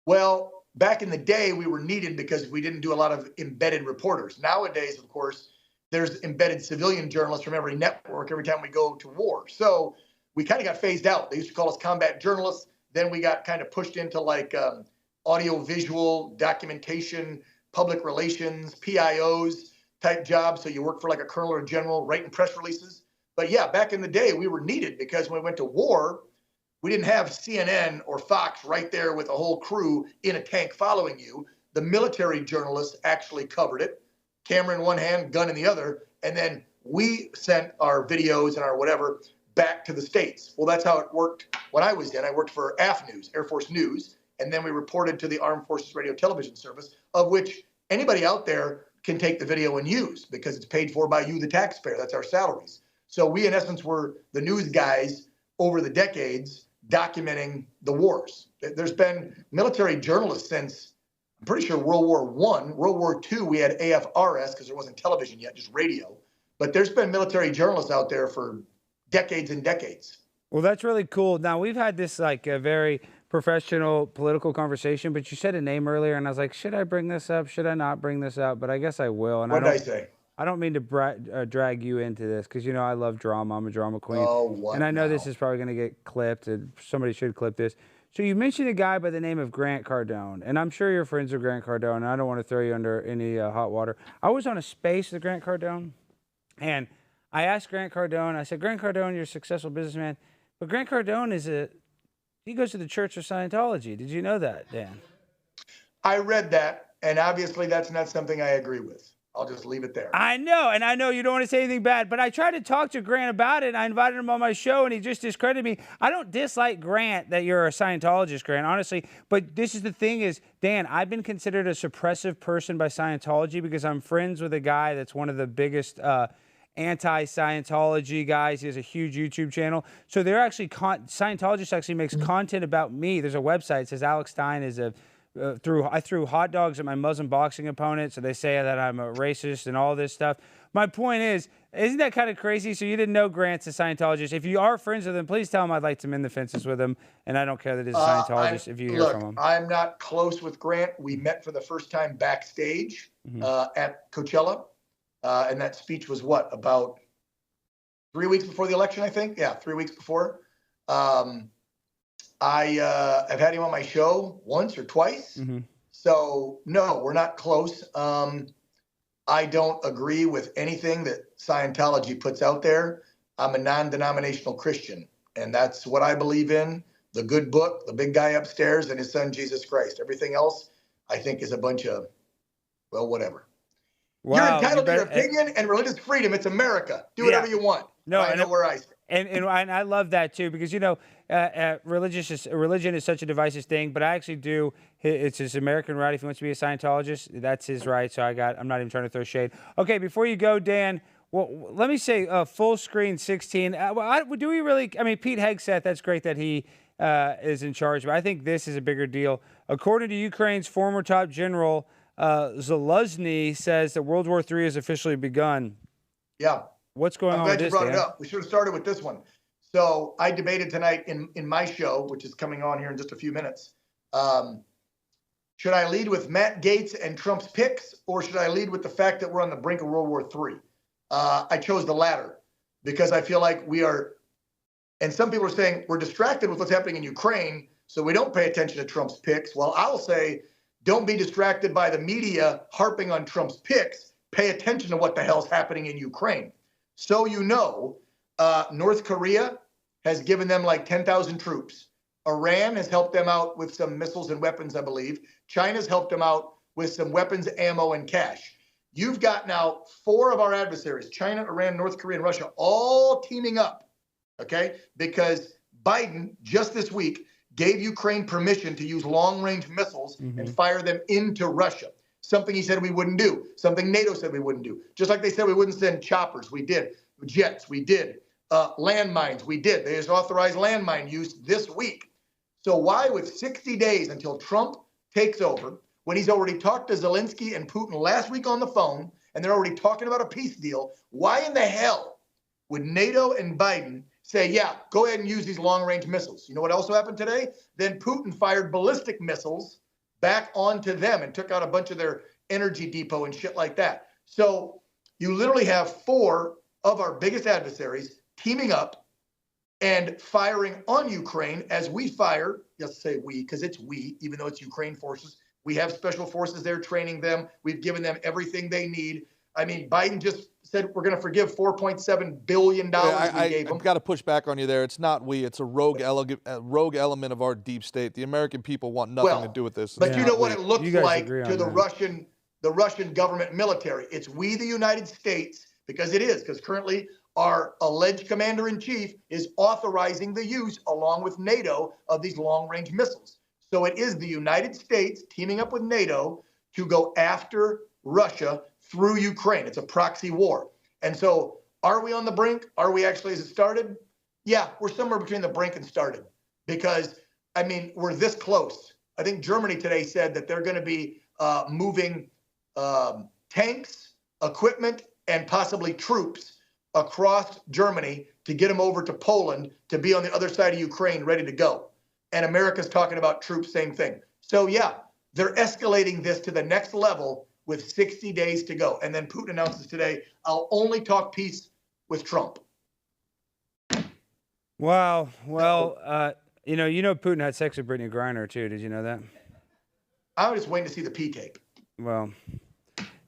Well, back in the day, we were needed because we didn't do a lot of embedded reporters. Nowadays, of course, there's embedded civilian journalists from every network every time we go to war. So we kind of got phased out. They used to call us combat journalists. Then we got kind of pushed into like audio visual documentation, public relations, PIOs type jobs. So you work for like a colonel or a general writing press releases. But yeah, back in the day, we were needed because when we went to war, we didn't have CNN or Fox right there with a whole crew in a tank following you. The military journalists actually covered it. Camera in one hand, gun in the other. And then we sent our videos and our whatever back to the States. Well, that's how it worked when I was in. I worked for AF News, Air Force News. And then we reported to the Armed Forces Radio Television Service, of which anybody out there can take the video and use because it's paid for by you, the taxpayer. That's our salaries. So we, in essence, were the news guys over the decades documenting the wars. There's been military journalists since, I'm pretty sure, World War I. World War II, we had AFRS because there wasn't television yet, just radio. But there's been military journalists out there for decades and decades. Well, that's really cool. Now, we've had this like a very professional political conversation, but you said a name earlier, and I was like, should I bring this up? Should I not bring this up? But I guess I will. And what did I say? I don't mean to drag you into this because, you know, I love drama. I'm a drama queen. Oh, what and I know now? this is probably going to get clipped, and somebody should clip this. So you mentioned a guy by the name of Grant Cardone, and I'm sure you're friends with Grant Cardone, and I don't want to throw you under any hot water. I was on a space with Grant Cardone, and I asked Grant Cardone, I said, Grant Cardone, you're a successful businessman, but Grant Cardone he goes to the Church of Scientology. Did you know that, Dan? I read that, and obviously that's not something I agree with. I'll just leave it there. I know, and I know you don't want to say anything bad, but I tried to talk to Grant about it, and I invited him on my show, and he just discredited me. I don't dislike Grant that you're a Scientologist, Grant, honestly, but this is the thing is, Dan, I've been considered a suppressive person by Scientology because I'm friends with a guy that's one of the biggest anti-Scientology guys. He has a huge YouTube channel. So they're actually Scientologist actually makes content about me. There's a website. It says Alex Stein is a I threw hot dogs at my Muslim boxing opponent, so they say that I'm a racist and all this stuff. My point is, isn't that kind of crazy? So you didn't know Grant's a Scientologist. If you are friends with him, please tell him I'd like to mend the fences with him, and I don't care that he's a Scientologist if you hear from him. I'm not close with Grant. We met for the first time backstage at Coachella, and that speech was about 3 weeks before the election, I think? Yeah, 3 weeks before. I've had him on my show once or twice. So no, we're not close. I don't agree with anything that Scientology puts out there. I'm a non-denominational Christian, and that's what I believe in. The good book, the big guy upstairs, and his son, Jesus Christ. Everything else, I think, is a bunch of, well, whatever. Wow, you're entitled to your opinion and religious freedom. It's America. Do whatever you want. No, I know where I stand. And I love that too, because religion is such a divisive thing. But I actually do. It's his American right. If he wants to be a Scientologist, that's his right. So I'm not even trying to throw shade. Okay, before you go, Dan. Well, let me say full screen 16. Do we really? I mean, Pete Hegseth. That's great that he is in charge, but I think this is a bigger deal. According to Ukraine's former top general Zaluzny, says that World War III has officially begun. Yeah. What's going on with this, I'm glad you brought it up. We should have started with this one. So I debated tonight in my show, which is coming on here in just a few minutes. Should I lead with Matt Gaetz and Trump's picks, or should I lead with the fact that we're on the brink of World War III? I chose the latter because I feel like we are, and some people are saying we're distracted with what's happening in Ukraine, so we don't pay attention to Trump's picks. Well, I'll say don't be distracted by the media harping on Trump's picks. Pay attention to what the hell's happening in Ukraine. So North Korea has given them like 10,000 troops. Iran has helped them out with some missiles and weapons, I believe. China's helped them out with some weapons, ammo, and cash. You've got now 4 of our adversaries, China, Iran, North Korea, and Russia, all teaming up, okay? Because Biden, just this week, gave Ukraine permission to use long-range missiles and fire them into Russia. Something he said we wouldn't do. Something NATO said we wouldn't do. Just like they said we wouldn't send choppers. We did. Jets. We did. Landmines. We did. They just authorized landmine use this week. So why, with 60 days until Trump takes over, when he's already talked to Zelensky and Putin last week on the phone, and they're already talking about a peace deal, why in the hell would NATO and Biden say, yeah, go ahead and use these long-range missiles? You know what also happened today? Then Putin fired ballistic missiles back onto them and took out a bunch of their energy depot and shit like that. So you literally have 4 of our biggest adversaries teaming up and firing on Ukraine as we fire. Let's say we, because it's we, even though it's Ukraine forces. We have special forces there training them. We've given them everything they need. I mean, Biden just said we're going to forgive $4.7 billion we gave them. I've got to push back on you there. It's not we. It's a rogue element of our deep state. The American people want nothing to do with this. But you know what it looks like to the Russian government military. It's we, the United States, because currently our alleged commander-in-chief is authorizing the use, along with NATO, of these long-range missiles. So it is the United States teaming up with NATO to go after Russia through Ukraine. It's a proxy war. And so are we on the brink? Are we actually, as it started? Yeah, we're somewhere between the brink and started, because, I mean, we're this close. I think Germany today said that they're going to be moving tanks, equipment, and possibly troops across Germany to get them over to Poland to be on the other side of Ukraine ready to go. And America's talking about troops, same thing. So yeah, they're escalating this to the next level with 60 days to go. And then Putin announces today, I'll only talk peace with Trump. Wow. Well, you know, Putin had sex with Brittany Griner too. Did you know that? I was just waiting to see the P tape. Well,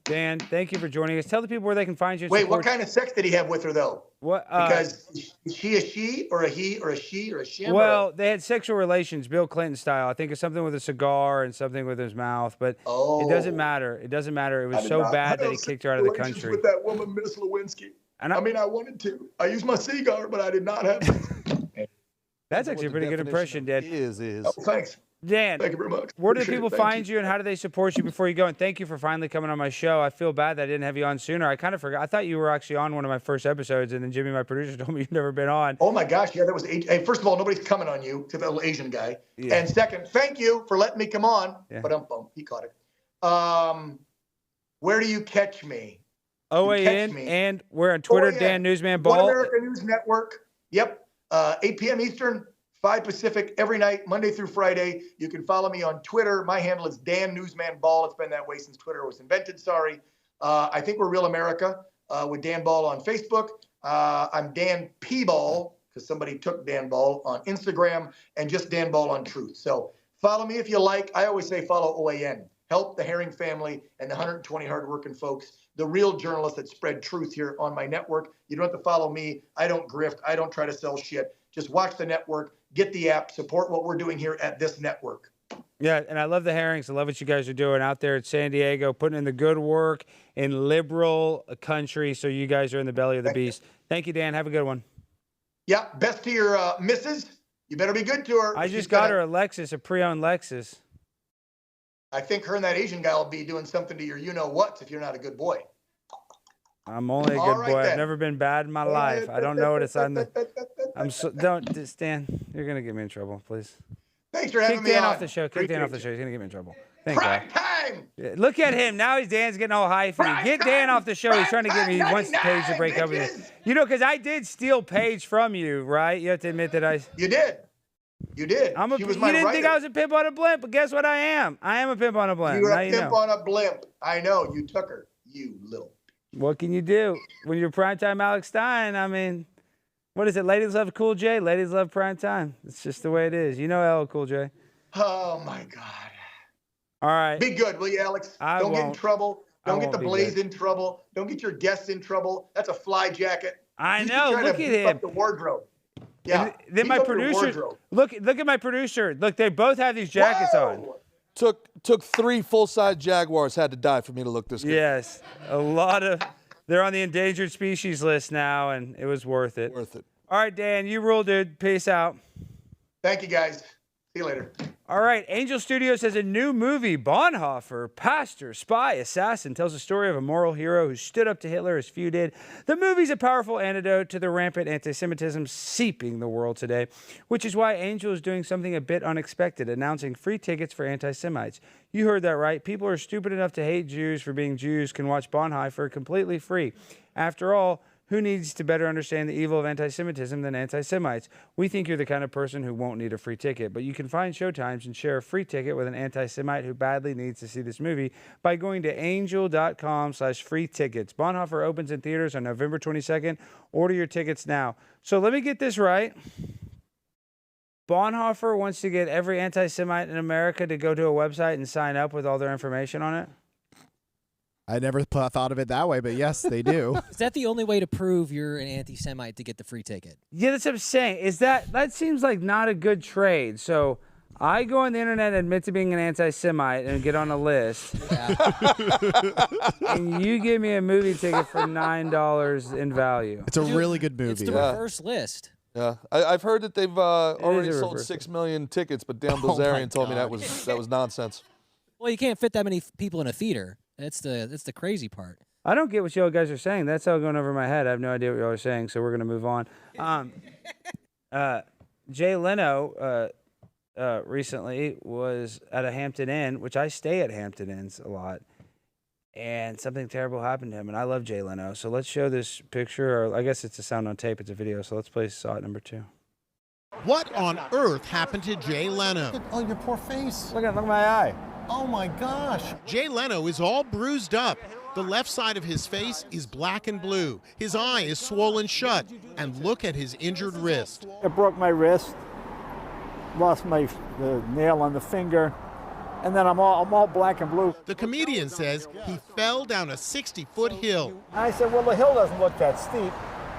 Dan, thank you for joining us. Tell the people where they can find you. Wait, what kind of sex did he have with her, though? What? Because is she a she or a he or a she or a shim? Well, they had sexual relations, Bill Clinton style. I think it's something with a cigar and something with his mouth, but it doesn't matter. It doesn't matter. It was so bad that he kicked her out of the country. With that woman, Miss Lewinsky. And I mean, I wanted to. I used my cigar, but I did not have. That's actually a pretty good impression, Dad. Is. Oh, thanks. Dan, Thank you very much. where do Appreciate people it. Thank find you and how do they support you before you go? And thank you for finally coming on my show. I feel bad that I didn't have you on sooner. I kind of forgot. I thought you were actually on one of my first episodes, and then Jimmy, my producer, told me you've never been on. Oh my gosh, yeah, that was. Hey, first of all, nobody's coming on you to the little Asian guy. Yeah. And second, thank you for letting me come on. Yeah. But he caught it. Where do you catch me? OAN, and we're on Twitter, OAN, Dan Newsman One Ball. America News Network. Yep. 8 p.m. Eastern, 5 Pacific every night, Monday through Friday. You can follow me on Twitter. My handle is Dan Newsman Ball. It's been that way since Twitter was invented. Sorry. I think we're Real America with Dan Ball on Facebook. I'm Dan P. Ball because somebody took Dan Ball on Instagram, and just Dan Ball on Truth. So follow me if you like. I always say follow OAN. Help the Herring family and the 120 hardworking folks, the real journalists that spread truth here on my network. You don't have to follow me. I don't grift. I don't try to sell shit. Just watch the network, get the app, support what we're doing here at this network. Yeah, and I love the Herrings. I love what you guys are doing out there at San Diego, putting in the good work in liberal country. So you guys are in the belly of the beast. Thank you, Dan. Have a good one. Yeah, best to your missus. You better be good to her. I just got her a Lexus, a pre-owned Lexus. I think her and that Asian guy will be doing something to your you-know-what if you're not a good boy. I'm only a All good right, boy. then. I've never been bad in my life. I don't know what it's on the. Don't, Stan. You're gonna get me in trouble, please. Thanks for having Kick me Dan on. off the show. Kick Dan off the show. He's gonna get me in trouble. Thank Prime God. time. Yeah, look at him now. Dan's getting all hyphy. Get Dan off the show. He's trying to get me. He wants Paige to break up with bitches. me. You know, because I did steal Paige from you, right? You have to admit that I. You did. You did. You She was my didn't think writer. I was a pimp on a blimp, but guess what I am? I am a pimp on a blimp. You're Now a you pimp know. on a blimp. I know. You took her. You little. What can you do when you're primetime Alex Stein? I mean, what is it? Ladies love Cool J. Ladies love primetime. It's just the way it is. You know LL Cool J. Oh my God. All right. Be good, will you, Alex? I Don't get in won't. trouble. I Don't get the won't be Blaze good. in trouble. Don't get your guests in trouble. That's a fly jacket. I You should know. try to Look at beef him. up the wardrobe. Yeah. And then beef my up your producer. wardrobe. Look at my producer. Look, they both have these jackets on. Whoa! Took 3 full-size Jaguars had to die for me to look this good. Yes, a lot of. They're on the endangered species list now, and it was worth it. Worth it. All right, Dan, you rule, dude. Peace out. Thank you, guys. See you later. All right, Angel Studios has a new movie. Bonhoeffer, pastor, spy, assassin, tells the story of a moral hero who stood up to Hitler as few did. The movie's a powerful antidote to the rampant anti-Semitism seeping the world today, which is why Angel is doing something a bit unexpected, announcing free tickets for anti-Semites. You heard that right. People who are stupid enough to hate Jews for being Jews can watch Bonhoeffer completely free. After all, who needs to better understand the evil of anti-Semitism than anti-Semites? We think you're the kind of person who won't need a free ticket, but you can find showtimes and share a free ticket with an anti-Semite who badly needs to see this movie by going to angel.com/free tickets. Bonhoeffer opens in theaters on November 22nd. Order your tickets now. So let me get this right. Bonhoeffer wants to get every anti-Semite in America to go to a website and sign up with all their information on it? I never thought of it that way, but yes, they do. Is that the only way to prove you're an anti-Semite to get the free ticket? Yeah, that's what I'm saying. That seems like not a good trade. So I go on the internet and admit to being an anti-Semite and get on a list. And you give me a movie ticket for $9 in value. It's a really good movie. It's the reverse list. Yeah, I've heard that they've already a sold reverse. 6 million tickets, but Dan Oh my Bilzerian told me that God. was nonsense. Well, you can't fit that many people in a theater. That's the crazy part. I don't get what y'all guys are saying. That's all going over my head. I have no idea what y'all are saying, so we're going to move on. Jay Leno recently was at a Hampton Inn, which I stay at Hampton Inns a lot, and something terrible happened to him, and I love Jay Leno. So let's show this picture, or I guess it's a sound on tape. It's a video, so let's play saw it number 2. What on earth happened to Jay Leno? Oh, your poor face. Look at my eye. Oh my gosh. Jay Leno is all bruised up. The left side of his face is black and blue. His eye is swollen shut. And look at his injured wrist. I broke my wrist, lost the nail on the finger, and then I'm all black and blue. The comedian says he fell down a 60-foot hill. I said, well, the hill doesn't look that steep.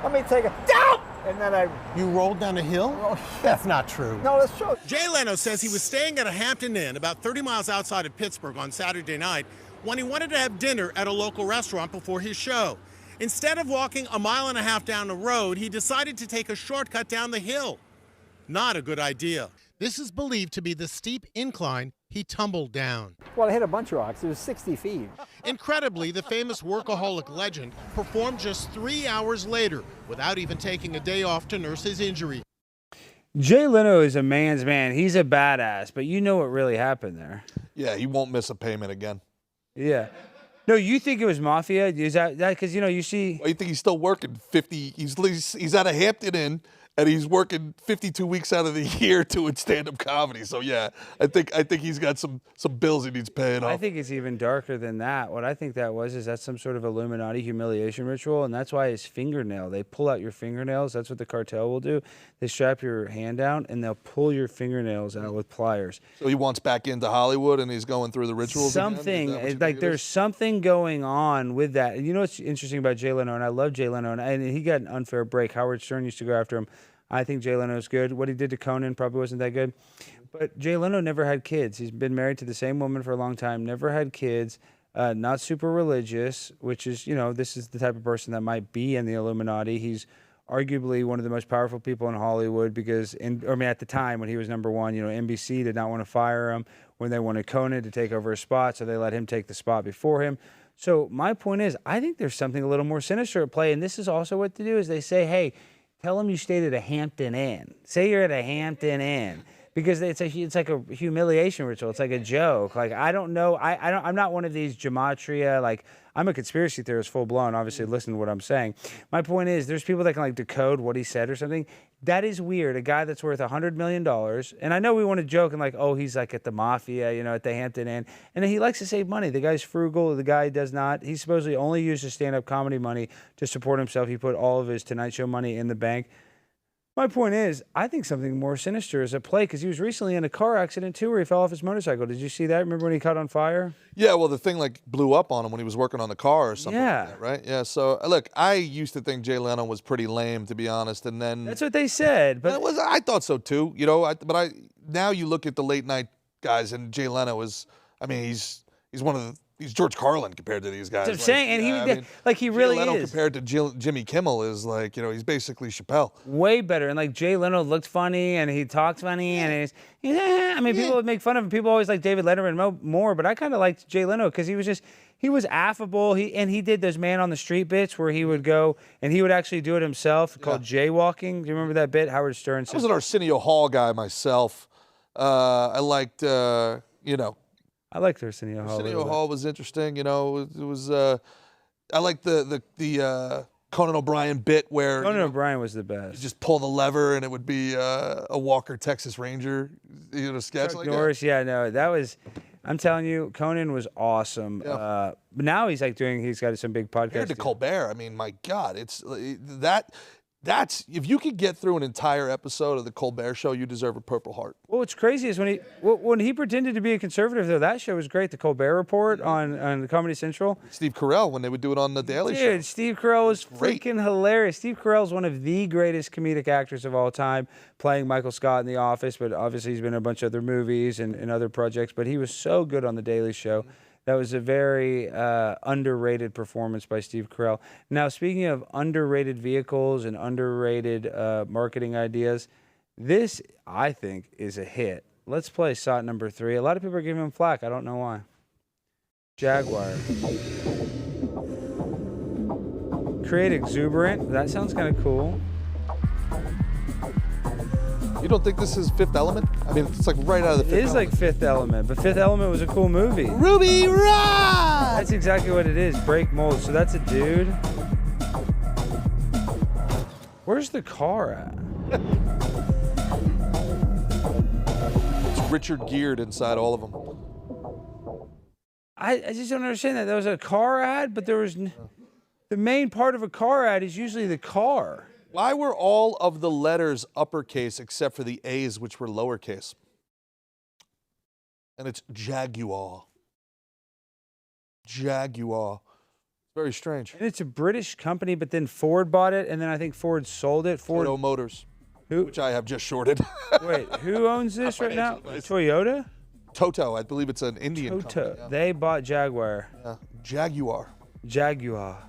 Let me take it down! And then You rolled down a hill? That's not true. no, that's true. Jay Leno says he was staying at a Hampton Inn about 30 miles outside of Pittsburgh on Saturday night when he wanted to have dinner at a local restaurant before his show. Instead of walking a mile and a half down the road, he decided to take a shortcut down the hill. Not a good idea. This is believed to be the steep incline he tumbled down. Well, I hit a bunch of rocks. It was 60 feet. Incredibly, the famous workaholic legend performed just 3 hours later without even taking a day off to nurse his injury. Jay Leno is a man's man. He's a badass, but you know what really happened there. Yeah, he won't miss a payment again. Yeah. No, you think it was mafia? Is that because, you see... Well, you think he's still working 50... He's at a Hampton Inn, and he's working 52 weeks out of the year doing stand-up comedy. So, yeah, I think he's got some bills he needs paying off. I think it's even darker than that. What I think that was is that's some sort of Illuminati humiliation ritual, and that's why his fingernail. They pull out your fingernails. That's what the cartel will do. They strap your hand down, and they'll pull your fingernails out with pliers. So he wants back into Hollywood, and he's going through the rituals Something, like there's something going on with that. And you know what's interesting about Jay Leno, and I love Jay Leno, and he got an unfair break. Howard Stern used to go after him. I think Jay Leno is good. What he did to Conan probably wasn't that good. But Jay Leno never had kids. He's been married to the same woman for a long time, never had kids, not super religious, which is, this is the type of person that might be in the Illuminati. He's arguably one of the most powerful people in Hollywood because, at the time when he was number one, NBC did not want to fire him when they wanted Conan to take over his spot, so they let him take the spot before him. So my point is, I think there's something a little more sinister at play, and this is also what to do is they say, hey, tell them you stayed at a Hampton Inn. Say you're at a Hampton Inn. Because it's like a humiliation ritual. It's like a joke. Like, I don't know. I'm not one of these gematria. Like, I'm a conspiracy theorist full blown. Obviously, listen to what I'm saying. My point is, there's people that can decode what he said or something. That is weird. A guy that's worth $100 million. And I know we want to joke and he's at the mafia, at the Hampton Inn. And he likes to save money. The guy's frugal. The guy does not. He supposedly only uses stand-up comedy money to support himself. He put all of his Tonight Show money in the bank. My point is, I think something more sinister is at play because he was recently in a car accident too where he fell off his motorcycle. Did you see that? Remember when he caught on fire? Yeah, well, the thing blew up on him when he was working on the car or something like that, right? Yeah, so look, I used to think Jay Leno was pretty lame, to be honest, and then... That's what they said, but... I thought so too, now you look at the late night guys and Jay Leno is, he's one of the... He's George Carlin compared to these guys. That's what I'm saying, and he really Jay Leno is. compared to Jimmy Kimmel is he's basically Chappelle. Way better, and Jay Leno looked funny, and he talked funny, and people would make fun of him. People always like David Letterman more, but I kind of liked Jay Leno because he was affable. He did those man on the street bits where he would go and he would actually do it himself called jaywalking. Do you remember that bit? Howard Stern. I was an Arsenio Hall guy myself. I liked I liked Arsenio Hall. Arsenio Hall was interesting. It was. I liked the Conan O'Brien bit where Conan O'Brien was the best. You just pull the lever and it would be a Walker Texas Ranger, sketch Chuck like Norris, that. that was. I'm telling you, Conan was awesome. Yeah. But now he's got some big podcast. Compared to Colbert, my God, it's that. That's if you could get through an entire episode of the Colbert Show, you deserve a Purple Heart. Well, what's crazy is when he pretended to be a conservative, though, that show was great. The Colbert Report on Comedy Central. Steve Carell when they would do it on the Daily Show. Dude, Steve Carell was freaking hilarious. Steve Carell is one of the greatest comedic actors of all time, playing Michael Scott in The Office, but obviously he's been in a bunch of other movies and other projects. But he was so good on the Daily Show. That was a very underrated performance by Steve Carell. Now, speaking of underrated vehicles and underrated marketing ideas, this, I think, is a hit. Let's play SOT number 3. A lot of people are giving him flack. I don't know why. Jaguar. Create exuberant. That sounds kind of cool. You don't think this is Fifth Element? It's right out of the Fifth Element. It is like Fifth Element, but Fifth Element was a cool movie. Ruby Rod! That's exactly what it is. Break mold. So that's a dude. Where's the car at? It's Richard geared inside all of them. I just don't understand that. There was a car ad, but there was... The main part of a car ad is usually the car. Why were all of the letters uppercase except for the A's, which were lowercase? And it's Jaguar. Jaguar. Very strange. And it's a British company, but then Ford bought it, and then I think Ford sold it. Toyota Motors, which I have just shorted. Wait, who owns this right now? Toyota? Toto. I believe it's an Indian company. Yeah. They bought Jaguar. Yeah. Jaguar.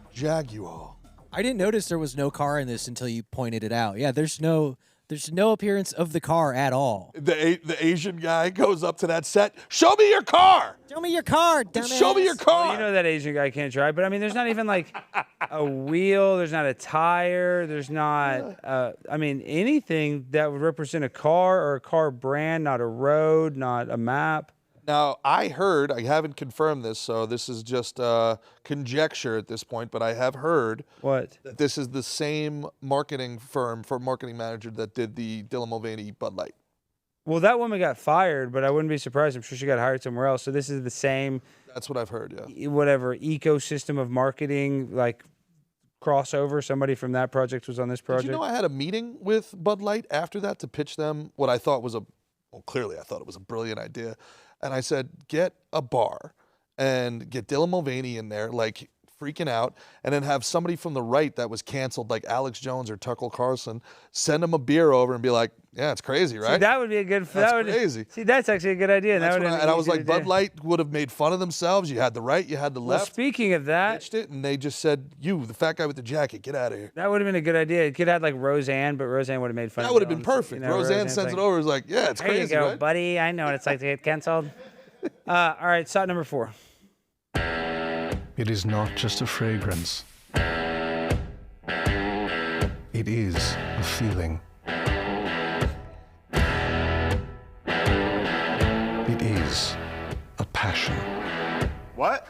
I didn't notice there was no car in this until you pointed it out. Yeah, there's no There's no appearance of the car at all. The Asian guy goes up to that set. Show me your car. Show me your car, dumbass. Show me your car. Well, you know that Asian guy can't drive, but I mean, there's not even like a wheel. There's not a tire. There's not, I mean, anything that would represent a car or a car brand, not a road, not a map. Now, I heard, I haven't confirmed this, so this is just conjecture at this point, but I have heard What? that this is the same marketing manager that did the Dylan Mulvaney Bud Light. Well, that woman got fired, but I wouldn't be surprised. I'm sure she got hired somewhere else. So this is the same, That's what I've heard, yeah. whatever, ecosystem of marketing, like crossover. Somebody from that project was on this project. Did you know I had a meeting with Bud Light after that to pitch them what I thought was clearly I thought it was a brilliant idea. And I said, get a bar and get Dylan Mulvaney in there, like freaking out, and then have somebody from the right that was canceled, like Alex Jones or Tucker Carlson, send him a beer over and be like, yeah, it's crazy, right? See, that would be a good. That's crazy. See, that's actually a good idea. And I was like, Bud Light would have made fun of themselves. You had the right, you had the Well, left. speaking of that, Pitched it, and they just said, you, the fat guy with the jacket, get out of here. that would have been a good idea. It could have had like Roseanne, but Roseanne would have made fun of That would have been them. perfect. You know, Roseanne Roseanne's sends like, it over. Is like, yeah, it's There crazy, you go, right? buddy. I know what it's like to get canceled. All right, shot number 4. It is not just a fragrance. It is a feeling. It is a passion. What?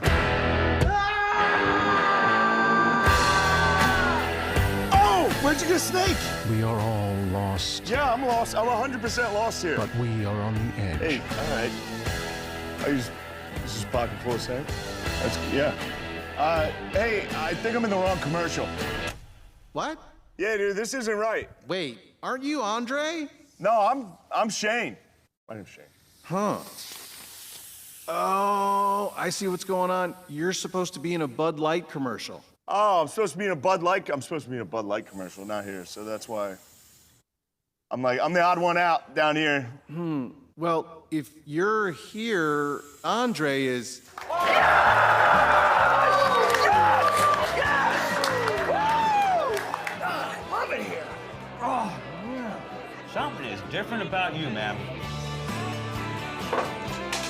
Oh, where'd you get a snake? We are all lost, Yeah, I'm lost. I'm 100% lost here. but we are on the edge. Hey, all right. This is pocket full of sand? That's, yeah. Hey, I think I'm in the wrong commercial. What? Yeah, dude, this isn't right. Wait, aren't you Andre? No, I'm Shane. My name's Shane. Huh. Oh, I see what's going on. You're supposed to be in a Bud Light commercial. Oh, I'm supposed to be in a Bud Light. I'm supposed to be in a Bud Light commercial, not here. So that's why I'm the odd one out down here. Well, if you're here, Andre is. Love it here. Oh, yeah. Something is different about you, man.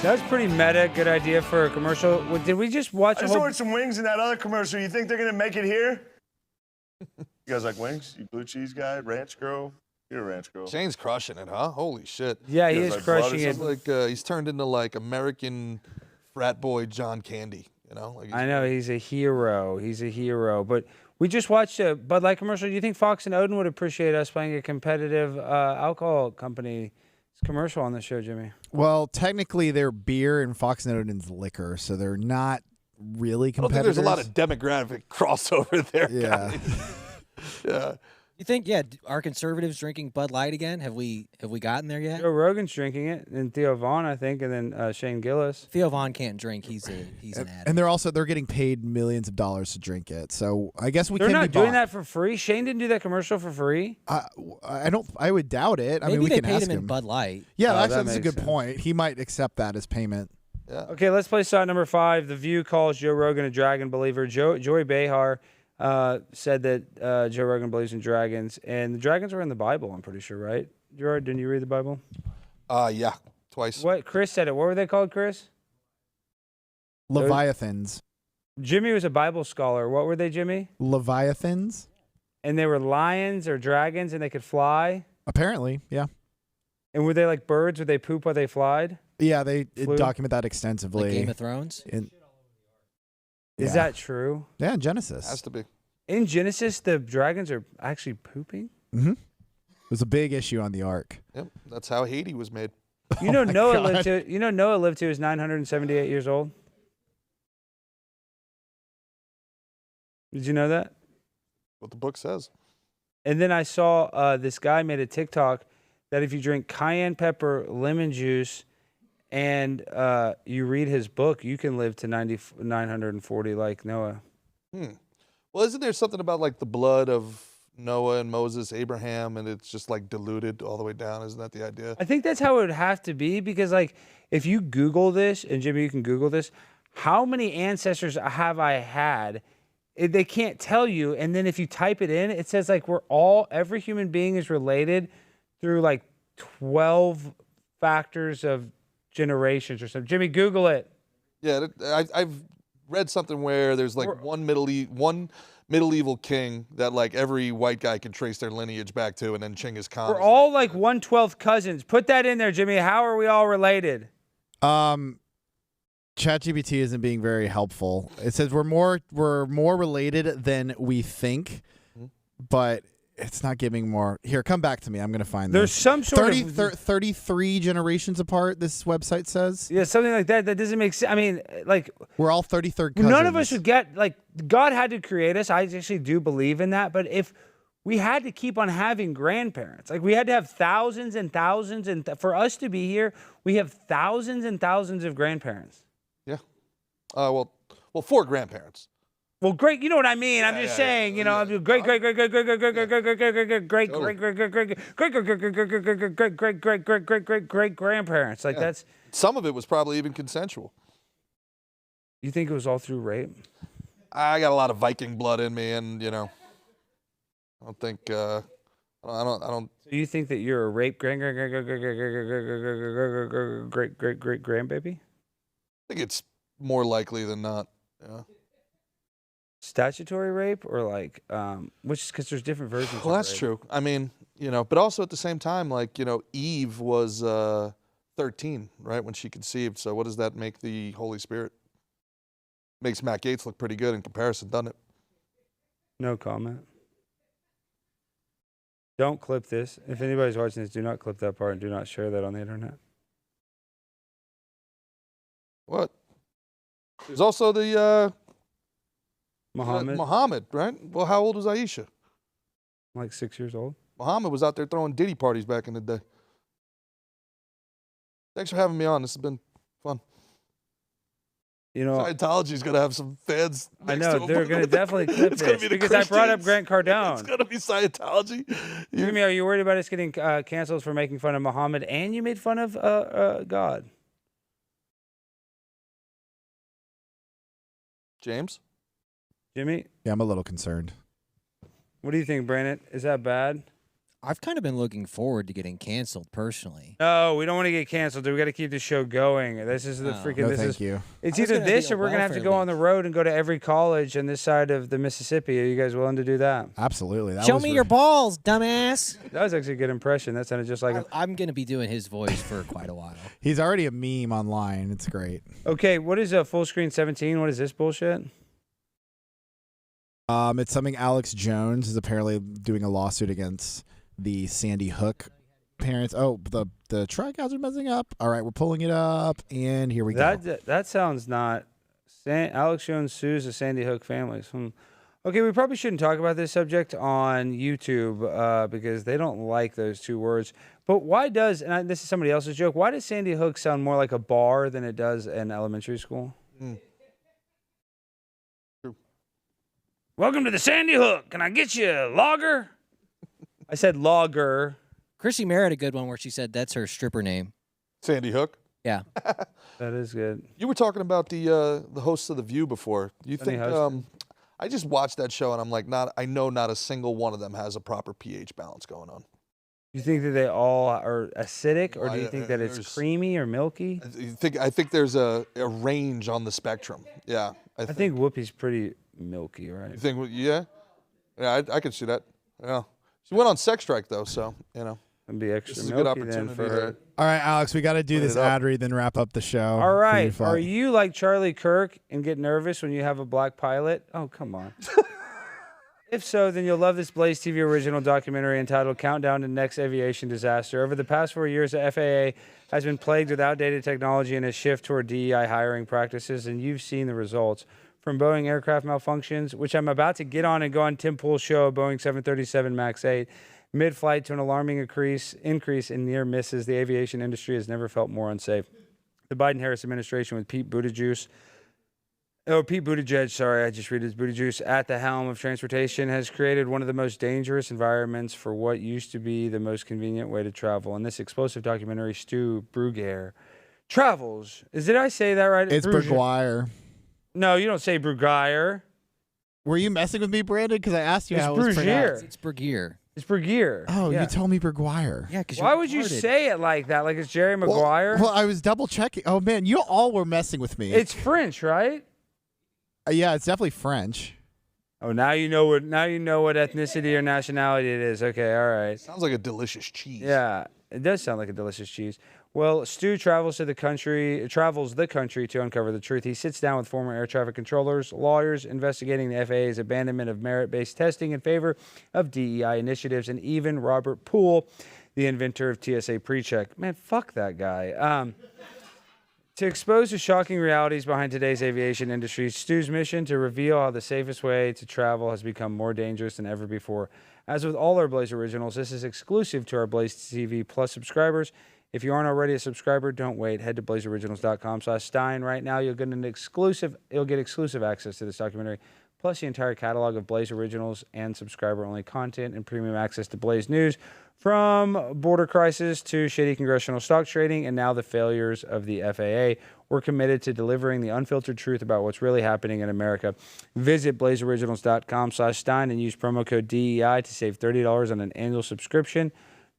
That was pretty meta. Good idea for a commercial. Did we just watch I a just whole? ordered some wings in that other commercial. You think they're gonna make it here? You guys like wings? You blue cheese guy, ranch girl? You're a ranch girl. Shane's crushing it, huh? Holy shit. Yeah, he You is guys like blood or crushing it. something? Like he's turned into like American frat boy John Candy, you know? Like I know he's a hero. He's a hero. But we just watched a Bud Light commercial. Do you think Fox and Oden would appreciate us playing a competitive alcohol company commercial on the show, Jimmy? Well, technically they're beer and Fox and Oden's liquor, so they're not really I don't think competitors. there's a lot of demographic crossover there. Yeah. guys. Yeah. You think, yeah, are conservatives drinking Bud Light again? Have we gotten there yet? Joe Rogan's drinking it, and Theo Vaughn, I think, and then Shane Gillis. Theo Vaughn can't drink. He's an addict. And they're getting paid millions of dollars to drink it. So I guess They're can not be doing bought. that for free. Shane didn't do that commercial for free. I would doubt it. I Maybe mean, we they can paid ask him in Bud Light. Yeah, Oh, actually, that that's a makes good sense. point. He might accept that as payment. Yeah. Okay, let's play shot number 5. The View calls Joe Rogan a dragon believer. Joy Behar said that Joe Rogan believes in dragons, and the dragons were in the Bible, I'm pretty sure, right? Gerard, didn't you read the Bible? Yeah, twice. What? Chris said it. What were they called, Chris? Leviathans. Jimmy was a Bible scholar. What were they, Jimmy? Leviathans? And they were lions or dragons, and they could fly? Apparently, yeah. And were they like birds? Would they poop while they flied? Yeah, they Flew? document that extensively. Like Game of Thrones? Is that true? Yeah, in Genesis. Has to be. In Genesis, the dragons are actually pooping? Mm-hmm. It was a big issue on the Ark. Yep, that's how Haiti was made. You know, my Noah God. lived to. You know, Noah lived to his 978 years old. Did you know that? What the book says. And then I saw this guy made a TikTok that if you drink cayenne pepper, lemon juice, and you read his book, you can live to 940 like Noah. Well, isn't there something about like the blood of Noah and Moses, Abraham, and it's just like diluted all the way down? Isn't that the idea? I think that's how it would have to be, because like if you Google this, and Jimmy, you can Google this, how many ancestors have I had? They can't tell you. And then if you type it in, it says like every human being is related through like 12 factors of generations or something. Jimmy, Google it. Yeah, I've read something where there's like one medieval king that like every white guy can trace their lineage back to, and then Genghis Khan. We're all like 1/12 cousins. Put that in there, Jimmy. How are we all related? ChatGPT isn't being very helpful. It says we're more related than we think, but it's not giving more. Here, come back to me. I'm going to find There's this. some sort of 33 generations apart, this website says. Yeah, something like that. That doesn't make sense. I mean, like, we're all 33rd cousins. None of us would get, like, God had to create us. I actually do believe in that. But if we had to keep on having grandparents, like we had to have thousands and thousands, and for us to be here, we have thousands and thousands of grandparents. Yeah. Well, 4 grandparents. Well, great. You know what I mean. I'm just saying. You know, great grandparents. Like that's. Some of it was probably even consensual. You think it was all through rape? I got a lot of Viking blood in me, and I don't think I don't. So you think that you're a rape grandbaby? I think it's more likely than not. Yeah. Statutory rape or like, which is because there's different versions. Well, that's true. I mean, but also at the same time, like, Eve was 13, right, when she conceived. So what does that make the Holy Spirit? Makes Matt Gaetz look pretty good in comparison, doesn't it? No comment. Don't clip this. If anybody's watching this, do not clip that part and do not share that on the internet. What? There's also the Muhammad, right? Well, how old was Aisha? Like 6 years old. Muhammad was out there throwing Diddy parties back in the day. Thanks for having me on. This has been fun. Scientology's going to have some fans. I know. They're going to definitely clip this because I brought up Grant Cardone. It's going to be Scientology. Jimmy, are you worried about us getting canceled for making fun of Muhammad and you made fun of God? James? Jimmy? Yeah, I'm a little concerned. What do you think, Brandon? Is that bad? I've kind of been looking forward to getting canceled personally. No, we don't want to get canceled. We got to keep the show going. This is the freaking. No, this thank is. you. It's either this or we're gonna have to go on the road and go to every college on this side of the Mississippi. Are you guys willing to do that? Absolutely. Show me your balls, dumbass. That was actually a good impression. That sounded just like him. I'm gonna be doing his voice for quite a while. He's already a meme online. It's great. Okay, what is a full screen 17? What is this bullshit? It's something Alex Jones is apparently doing a lawsuit against the Sandy Hook parents. Oh, the tricots are messing up. All right, we're pulling it up, and here we go. That sounds not. Alex Jones sues the Sandy Hook families. Okay, we probably shouldn't talk about this subject on YouTube because they don't like those two words. But why does, and this is somebody else's joke, why does Sandy Hook sound more like a bar than it does an elementary school? Welcome to the Sandy Hook. Can I get you a lager? I said lager. Chrissy Mare had a good one where she said that's her stripper name. Sandy Hook? Yeah. That is good. You were talking about the hosts of The View before. You think I just watched that show and I'm like, I know not a single one of them has a proper pH balance going on. You think that they all are acidic, or do you think that it's creamy or milky? I think there's a range on the spectrum. Yeah. I think Whoopi's pretty milky, right? You think, yeah? Yeah, I can see that. Yeah. She went on sex strike, though, so, It'd be extra this is a milky good opportunity then for her. All right, Alex, we got to do this ad read, then wrap up the show. All right. Are you like Charlie Kirk and get nervous when you have a black pilot? Oh, come on. If so, then you'll love this BlazeTV original documentary entitled Countdown to Next Aviation Disaster. Over the past 4 years, the FAA has been plagued with outdated technology and a shift toward DEI hiring practices, and you've seen the results. From Boeing aircraft malfunctions, which I'm about to get on and go on Tim Pool's show, Boeing 737 MAX 8, mid-flight to an alarming increase in near misses, the aviation industry has never felt more unsafe. The Biden-Harris administration with Pete Buttigieg, sorry, I just read his Buttigieg, at the helm of transportation has created one of the most dangerous environments for what used to be the most convenient way to travel. In this explosive documentary, Stu Bruguiere travels. Did I say that right? It's Bruguiere. No, you don't say Bruguiere. Were you messing with me, Brandon? Because I asked you how it was pronounced. It's Bruguiere. It's Bergier. Oh, yeah. you told me Berguire. Yeah, because Why would you say it like that? Like it's Jerry Maguire? Well, I was double checking. Oh man, you all were messing with me. It's French, right? Yeah, it's definitely French. Oh, now you know what ethnicity or nationality it is. Okay, all right. Sounds like a delicious cheese. Yeah, it does sound like a delicious cheese. Well, Stu travels the country to uncover the truth. He sits down with former air traffic controllers, lawyers investigating the FAA's abandonment of merit-based testing in favor of DEI initiatives, and even Robert Poole, the inventor of TSA PreCheck. Man, fuck that guy. To expose the shocking realities behind today's aviation industry, Stu's mission to reveal how the safest way to travel has become more dangerous than ever before. As with all our Blaze originals, this is exclusive to our BlazeTV Plus subscribers. If you aren't already a subscriber, don't wait. Head to blazeoriginals.com/Stein right now. You'll get exclusive access to this documentary, plus the entire catalog of Blaze Originals and subscriber-only content and premium access to Blaze News, from border crisis to shady congressional stock trading and now the failures of the FAA. We're committed to delivering the unfiltered truth about what's really happening in America. Visit blazeoriginals.com/Stein and use promo code DEI to save $30 on an annual subscription.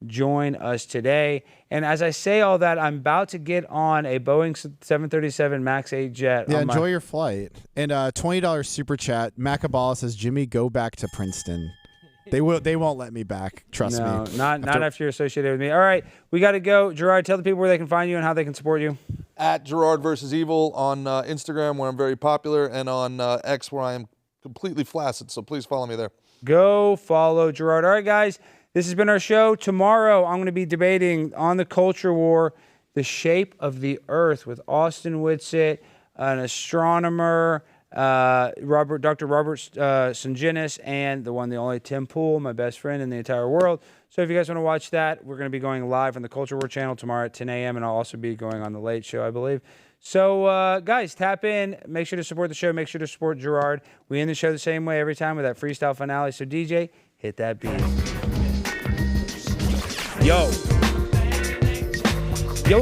Join us today. And as I say all that, I'm about to get on a Boeing 737 MAX 8 jet. Yeah, enjoy your flight. And $20 super chat. Macabala says, Jimmy, go back to Princeton. They won't let me back. Trust me. Not after you're associated with me. All right, we got to go. Gerard, tell the people where they can find you and how they can support you. At Gerard vs. Evil on Instagram, where I'm very popular, and on X, where I am completely flaccid. So please follow me there. Go follow Gerard. All right, guys, this has been our show. Tomorrow, I'm going to be debating on the culture war, the shape of the Earth, with Austin Whitsitt, an astronomer, Dr. Robert Sungenis, and the one, the only Tim Pool, my best friend in the entire world. So if you guys want to watch that, we're going to be going live on the Culture War channel tomorrow at 10 a.m., and I'll also be going on the Late Show, I believe. So, guys, tap in. Make sure to support the show. Make sure to support Gerard. We end the show the same way every time with that freestyle finale. So, DJ, hit that beat. Yo,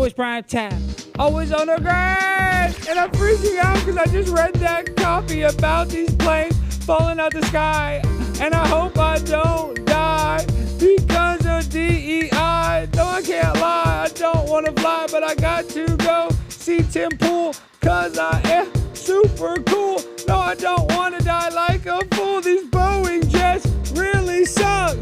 it's prime time. Always on the grind. And I'm freaking out because I just read that copy about these planes falling out the sky. And I hope I don't die because of DEI. No, I can't lie. I don't want to fly, but I got to go see Tim Pool because I am super cool. No, I don't want to die like a fool. These Boeing jets really suck.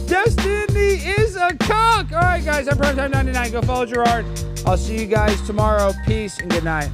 Destiny is a cock. All right, guys, I'm Primetime 99. Go follow Gerard. I'll see you guys tomorrow. Peace and good night.